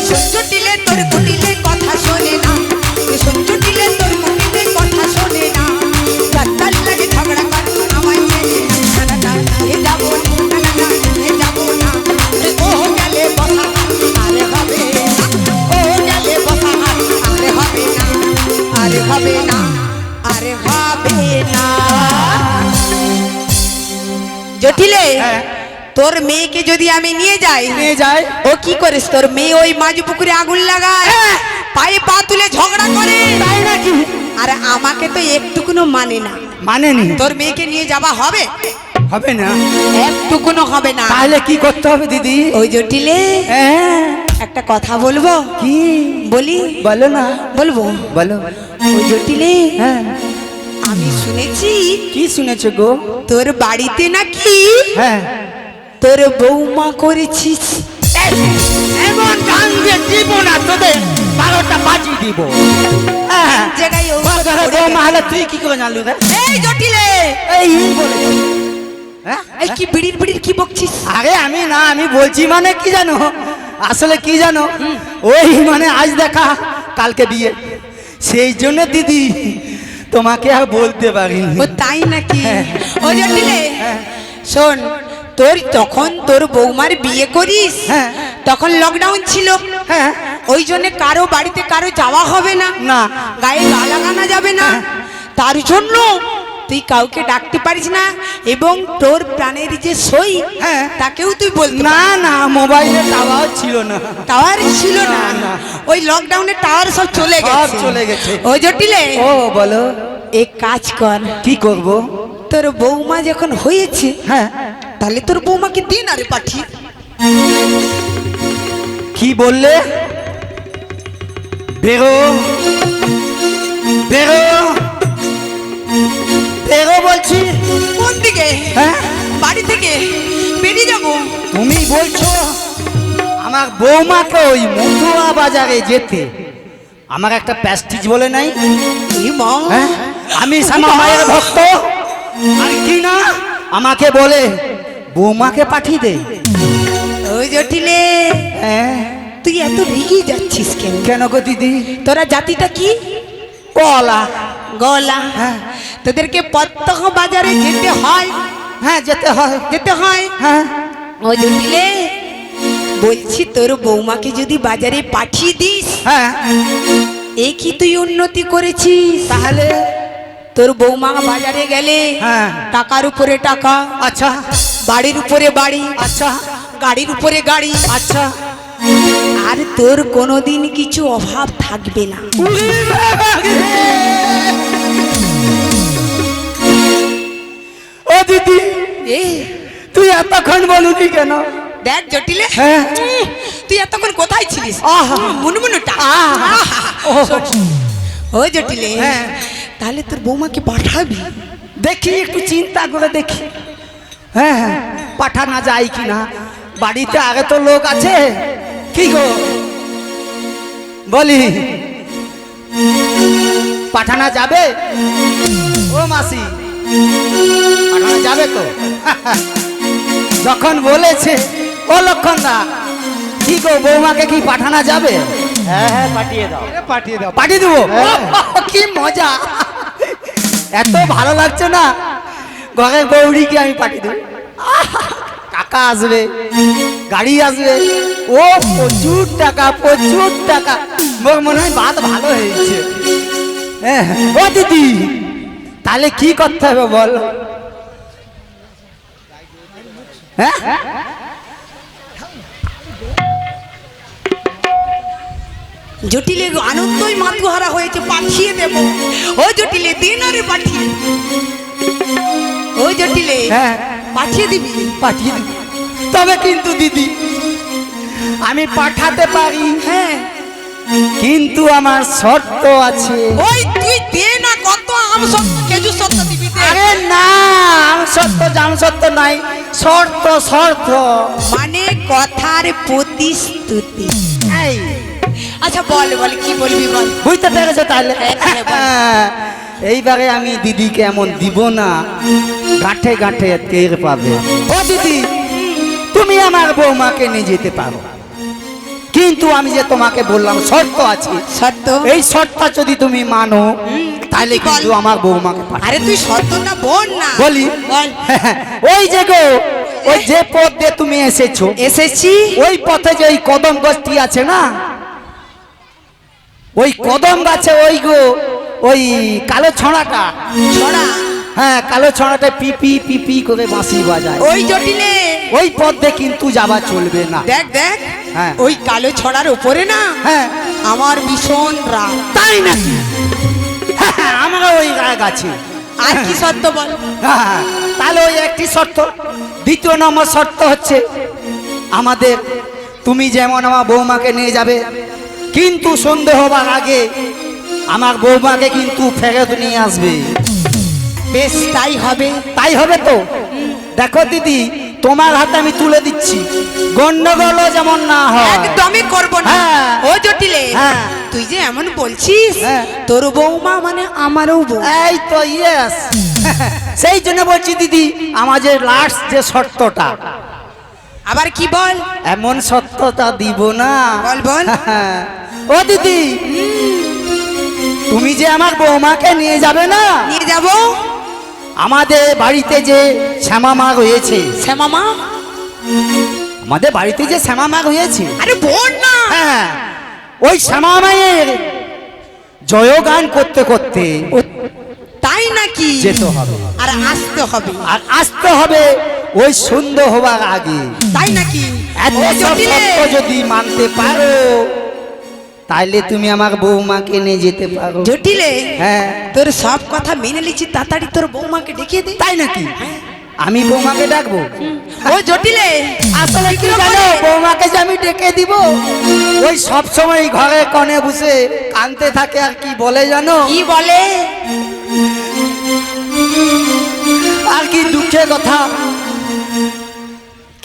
সঞ্জটিলে তোর কুটিলে কথা শোনে না, সঞ্জটিলে তোর কুটিলে কথা শোনে না। যাত্রার লাগে ঝগড়া কর আমায় চেনে না। না না না, এ যাবো না, না না না, এ যাবো না। ও গেলে বসা হাট, আরে হবে না। ও গেলে বসা হাট, আরে হবে না, আরে হবে না, আরে হবে না। জটিলে, তোর মেয়েকে যদি আমি নিয়ে যাই, নিয়ে যাই। ও কি করিস? তোর মেয়ে ওই মাঝ পুকুরে আগুন লাগায়, পায়ে পা তুলে ঝগড়া করে, তাই নাকি? আর আমাকে তো একটুকুনো মানে না। মানেনি? তোর মেয়েকে নিয়ে যাওয়া হবে? হবে না। একটুকুনো হবে না। তাহলে কি করতে হবে দিদি? ওই জটিলে, হ্যাঁ। একটা কথা বলবো? কি? বলি? বলো না। বলবো? বলো। ওই জটিলে, হ্যাঁ। আমি শুনেছি কি শুনেছো গো? তোর বাড়িতে নাকি হ্যাঁ। তোর বৌমা করেছিস। এমন গান দিয়ে জীবন আর তোদের 12টা আজই দিব। হ্যাঁ, জায়গায় ও তোর ঘরে বৌমা হলে তুই কি করে জানলি রে? এই জটিলে, এই বলে হ্যাঁ, এই কি বিড়ির বিড়ির কি বকছিস? আরে আমি না, আমি বলছি মানে কি জানো, আসলে কি জানো, ওই মানে আজ দেখা কালকে বিয়ে, সেই জন্য দিদি তোমাকে আর বলতে পারিনি। ও তাই নাকি? হ্যাঁ। ও জটিলে শোন, তোর তখন তোর বৌমার বিয়ে করিস, হ্যাঁ। তখন লকডাউন ছিল, হ্যাঁ, ওই জন্য কারো বাড়িতে কারো যাওয়া হবে না, না। গায়ে গা লাগানো যাবে না, তার জন্য তুই কাউকে ডাকতে পারিস না, এবং তোর প্রাণের যে সই, হ্যাঁ। তাকেও তুই বলতে না না, মোবাইলে টাওয়ার ছিল না। টাওয়ার ছিল না, না। ওই লকডাউনে টাওয়ার সব চলে সব গেছে, চলে গেছে। ও জটিলে ও বলো, এক কাজ কর, কি করব? তোর বৌমা যখন হয়েছে, হ্যাঁ, তাহলে তোর বৌমাকে দিন আরে পাঠিয়ে। কি বললে? বেরো বেরো বেরো বলছি। কোন দিকে? হ্যাঁ, বাড়ি থেকে বেরিয়ে যাবো? তুমি বলছো আমার বৌমাকে ওই মথুরা বাজারে যেতে? আমার একটা প্যাস্টিজ বলে নাই? এই মা, হ্যাঁ, আমি শ্যামা মায়ের ভক্ত, আর কি না আমাকে বলে বৌমাকে পাঠিয়ে দে। ওই জটিলে হ্যাঁ, তুই এত রেগে যাচ্ছিস কেন? কেন গো দিদি? তোরা জাতিটা কি? কলা। গলা। হ্যাঁ। তোদেরকে প্রত্যহ বাজারে যেতে হয়, হ্যাঁ, যেতে হয়। যেতে হয়। হ্যাঁ, ও জটিলে বলছি, তোর বৌমাকে যদি বাজারে পাঠিয়ে দিস, হ্যাঁ, এ কি তুই উন্নতি করেছিস? তাহলে তোর বৌমা বাজারে গেলে হ্যাঁ। টাকার উপরে টাকা, আচ্ছা বাড়ির উপরে বাড়ি, আচ্ছা গাড়ির উপরে গাড়ি, আচ্ছা। আর তোর কোনোদিন কিছু অভাব থাকবে না। ও দিদি, এ তুই এতক্ষণ বলুনি কেন? দেখ জটিলে, হ্যাঁ। তুই এতক্ষণ কোথায় ছিলিস? আহা। মুনমুনুটা। আহা। শোন, ও জটিলে, হ্যাঁ। তাহলে তোর বৌমাকে পাঠাবি? দেখি, একটু চিন্তা করে দেখি। হ্যাঁ, হ্যাঁ, পাঠানো যায় কি না। বাড়িতে আগে তো লোক আছে। কি গো বলি, পাঠানো যাবে? ও মাসি, পাঠানো যাবে তো? যখন বলেছে, ও লক্ষণদা, কি গো বৌমাকে কি পাঠানো যাবে? হ্যাঁ হ্যাঁ, পাঠিয়ে দাও। পাঠিয়ে দাও। পাঠিয়ে দেবো। হ্যাঁ। কি মজা, এত ভালো লাগছে না। ঘরের বৌড়িকে আমি পাঠিয়ে দেবো। টাকা আসবে, গাড়ি আসবে, ও প্রচুর টাকা, প্রচুর টাকা। মোর মনে হয় বাদ ভালো হয়েছে। হ্যাঁ, ও দিদি, তাহলে কি করতে হবে বল? হ্যাঁ, জটিলে আনন্দই মাতৃহারা হয়েছে, পাঠিয়ে দেব। ও জটিলে, দিন আরে পাঠিয়ে। ও জটিলে, হ্যাঁ, পাঠিয়ে দিবি? পাঠিয়ে দিবি। তবে কিন্তু দিদি, আমি পাঠাতে পারি, হ্যাঁ। কিন্তু আমার শর্ত আছে। ওই তুই দে না, কত আম সত্য খেজুর সত্য দিবি দে। আরে না, সত্য জাম সত্য নাই, শর্ত শর্ত। মানে কথার প্রতিশ্রুতি। এই, আচ্ছা বল বল, কি বলবি বল। বুঝতে পেরেছো তাহলে? হ্যাঁ, বল। এইবারে আমি দিদিকে এমন দিব না, গাঁঠে গাঁঠে টের পাবে। ও দিদি, তুমি আমার বৌমাকে নিয়ে যেতে পারো, কিন্তু আমি যে তোমাকে বললাম শর্ত আছে। শর্ত? এই শর্ত যদি তুমি মানো, তাহলে কিন্তু বল। আমার বৌমাকে পাঠাও। আরে তুই শর্তটা বল না। বলি, বল। ওই যে গো, ওই যে পথ দিয়ে তুমি এসেছো, এসেছি। ওই পথে যে ওই কদম গাছটি আছে না, ওই কদম গাছে ওই গো, ওই কালো ছড়াটা, ছড়া? হ্যাঁ, কালো ছড়াটা পিপি পিপি করে বাঁশি বাজায়। ওই জটিলে ওই পথে কিন্তু যাওয়া চলবে না। দেখ দেখ, হ্যাঁ। ওই কালো ছড়ার উপরে না হ্যাঁ, আমার ভীষণ রাগ। তাই নাকি? হ্যাঁ, আমরা ওই রাগ আছে। আর কি শর্ত বল? হ্যাঁ, তাহলে ওই একটি শর্ত। দ্বিতীয় নম্বর শর্ত হচ্ছে, আমাদের তুমি যেমন আমার বৌমাকে নিয়ে যাবে, কিন্তু সন্ধে হবার আগে আমার বৌমাকে কিন্তু ফেরত নিয়ে আসবে। বেশ, তাই হবে। তাই হবে তো? দেখো দিদি, তোমার হাতে আমি তুলে দিচ্ছি, গন্ডগোল যেমন না হয়। একদমই করব না। হ্যাঁ। ও জটিলে হ্যাঁ। তুই যে এমন বলছিস হ্যাঁ। তোর বৌমা মানে আমারও বউ। এই তো ইয়েস সেই জন্য বলছি দিদি আমার যে লাস্ট যে শর্তটা আবার কি বল? এমন সত্যতা দিব না। বল বল। ও দিদি তুমি যে আমার বৌমাকে নিয়ে যাবে না নিয়ে যাব। আমাদের বাড়িতে যে শ্যামা মা রয়েছে, শ্যামা মা? আমাদের বাড়িতে যে শ্যামা মা রয়েছে, আরে বোন না। হ্যাঁ ওই শ্যামা মায়ের জয়গান করতে করতে তাই নাকি? যেতে হবে আর আসতে হবে। আর আসতে হবে ওই সন্ধ্যে হবার আগে। তাই নাকি? এত ও সব জটিলে, সত্য যদি মানতে পারো তাইলে তুমি আমার বৌমাকে নিয়ে যেতে পারো। জটিলে হ্যাঁ তোর সব কথা মেনে নিচ্ছি, তাড়াতাড়ি তোর বৌমাকে ডেকে দে। তাই নাকি? আমি বৌমাকে ডাকবো? ও জটিলে আসলে কি কিরকম জানো, করে? বৌমাকে যে আমি ডেকে দিব ওই সব সময় ঘরে কনে বসে কানতে থাকে। আর কি বলে জানো? কি বলে? আর কি দুঃখের কথা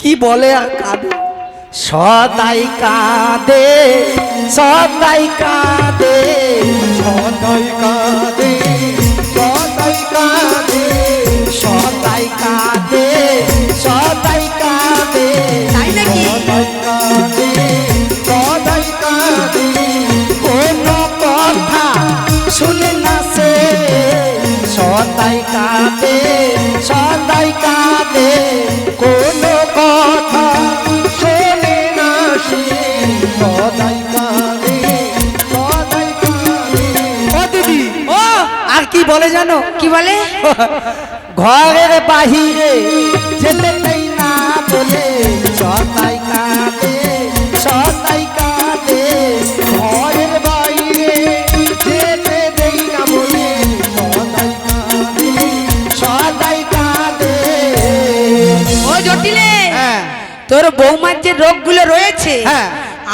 কি বলে আর কাঁদে, সদাই কাঁদে সদাই কাঁদে সদাই কাঁদে সদাই কাঁদে সদাই কাঁদে সদাই কাঁদে তাই নাকি? সদাই কাঁদে সদাই কাঁদে কোনো কথা শুনে না সে, সদাই কাঁদে সদাই কাঁদে কোনো কথা শোনে না সে সদাই কাঁদে সদাই কাঁদে। ও দিদি ও আর কি বলে জানো? কি বলে? ঘরের বাহিরে যেতে দেই না বলে সদাই কাঁদে সদাই কাঁদে ঘরের বাইরে যেতে দেই না বলে সদাই কাঁদে সদাই কাঁদে। ও জটিলে হ্যাঁ তোর বৌমার যে রোগগুলো রয়েছে হ্যাঁ।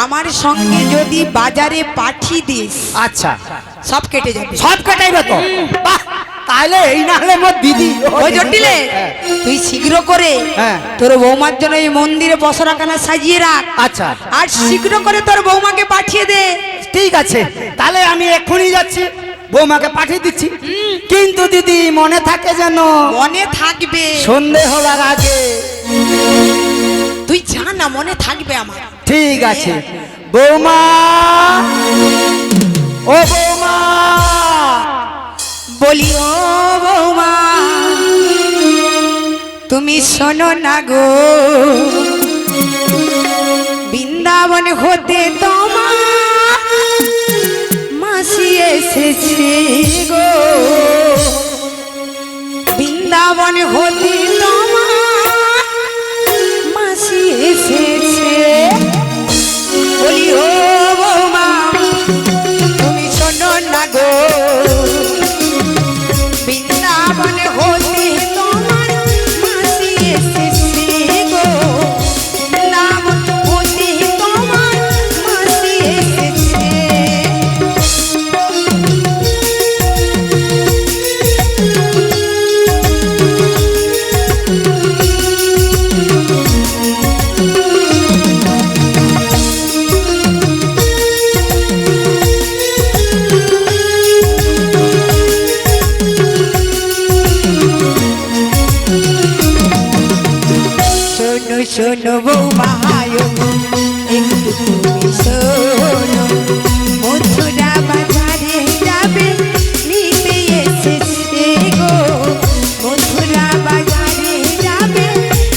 আমার সঙ্গে যদি বাজারে পাঠিয়ে দিস আচ্ছা সব কেটে যাবে। সব কাটাইবে তো? বাহ, তাহলে এই না হলে মোর দিদি। ও জটিলে হ্যাঁ। তুই শীঘ্র করে হ্যাঁ। তোর বৌমার জন্য এই মন্দিরে বসরাখানা সাজিয়ে রাখ। আচ্ছা আর শীঘ্র করে তোর বৌমাকে পাঠিয়ে দে। ঠিক আছে, তাহলে আমি এক্ষুনি যাচ্ছি, বৌমাকে পাঠিয়ে দিচ্ছি। কিন্তু দিদি মনে থাকে যেন মনে থাকবে, সন্ধে হওয়ার আগে। তুই যা না, মনে থাকবে আমার। ঠিক আছে বৌমা, ও বৌমা, বলি ও বৌমা তুমি শোনো না গো, বৃন্দাবন হতে তোমার মাসি এসেছে গো, বৃন্দাবন হতে তোমার মাসি এসেছে। বলি ও বৌমা তুমি শোনো না গো, বৃন্দাবন হতে তোমার মাসি এসেছে গো, বৃন্দাবন হতে তোমার মাসি এসেছে। শোনো শোনো বৌমা একটু তুমি শোনো, মথুরা বাজারে যাবে নিতে এসেছে গো, মথুরা বাজারে যাবে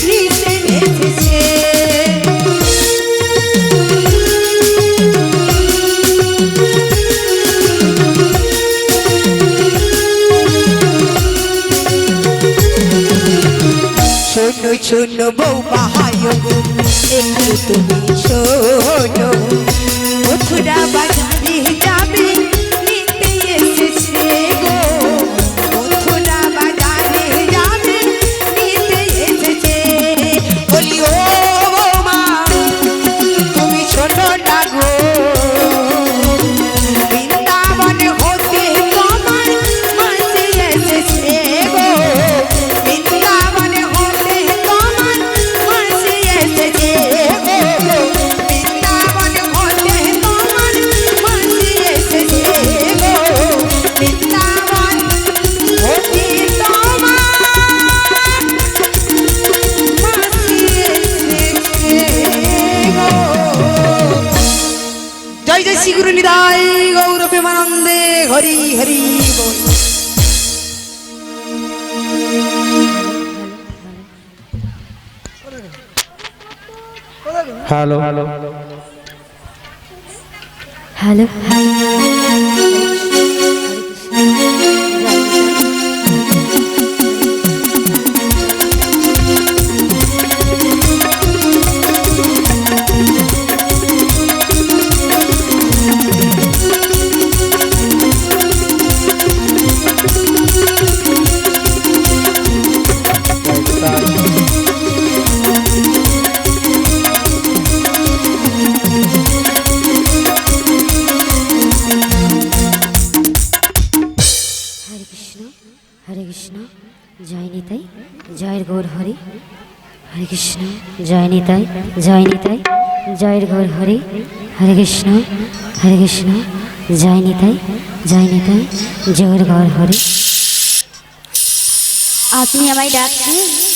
নিতে এসেছে। শোনো শোনো বৌমা একটু তুমি শোনো, মথুরা বাজারে যাবে নিতে এসেছে গো, মথুরা বাজারে যাবে নিতে এসেছে। বলি ও বৌমা তুমি শোনো না গো, বৃন্দাবন হতে তোমার মাসি এসেছে গো, বৃন্দাবন হতে তোমার মাসি এসেছে গো, বৃন্দাবন শ্রী গুরু নিতাই গৌর প্রেমানন্দে হরি হরি বল। হ্যালো হ্যালো হরে কৃষ্ণ জয় নিতাই জয়ের গৌর হরি। হরে কৃষ্ণ জয় নিতাই জয় নিতাই জয়ের গৌর হরি। হরে কৃষ্ণ জয় নিতাই জয়ের গৌর হরি। আপনি আমায় ডাকছেন?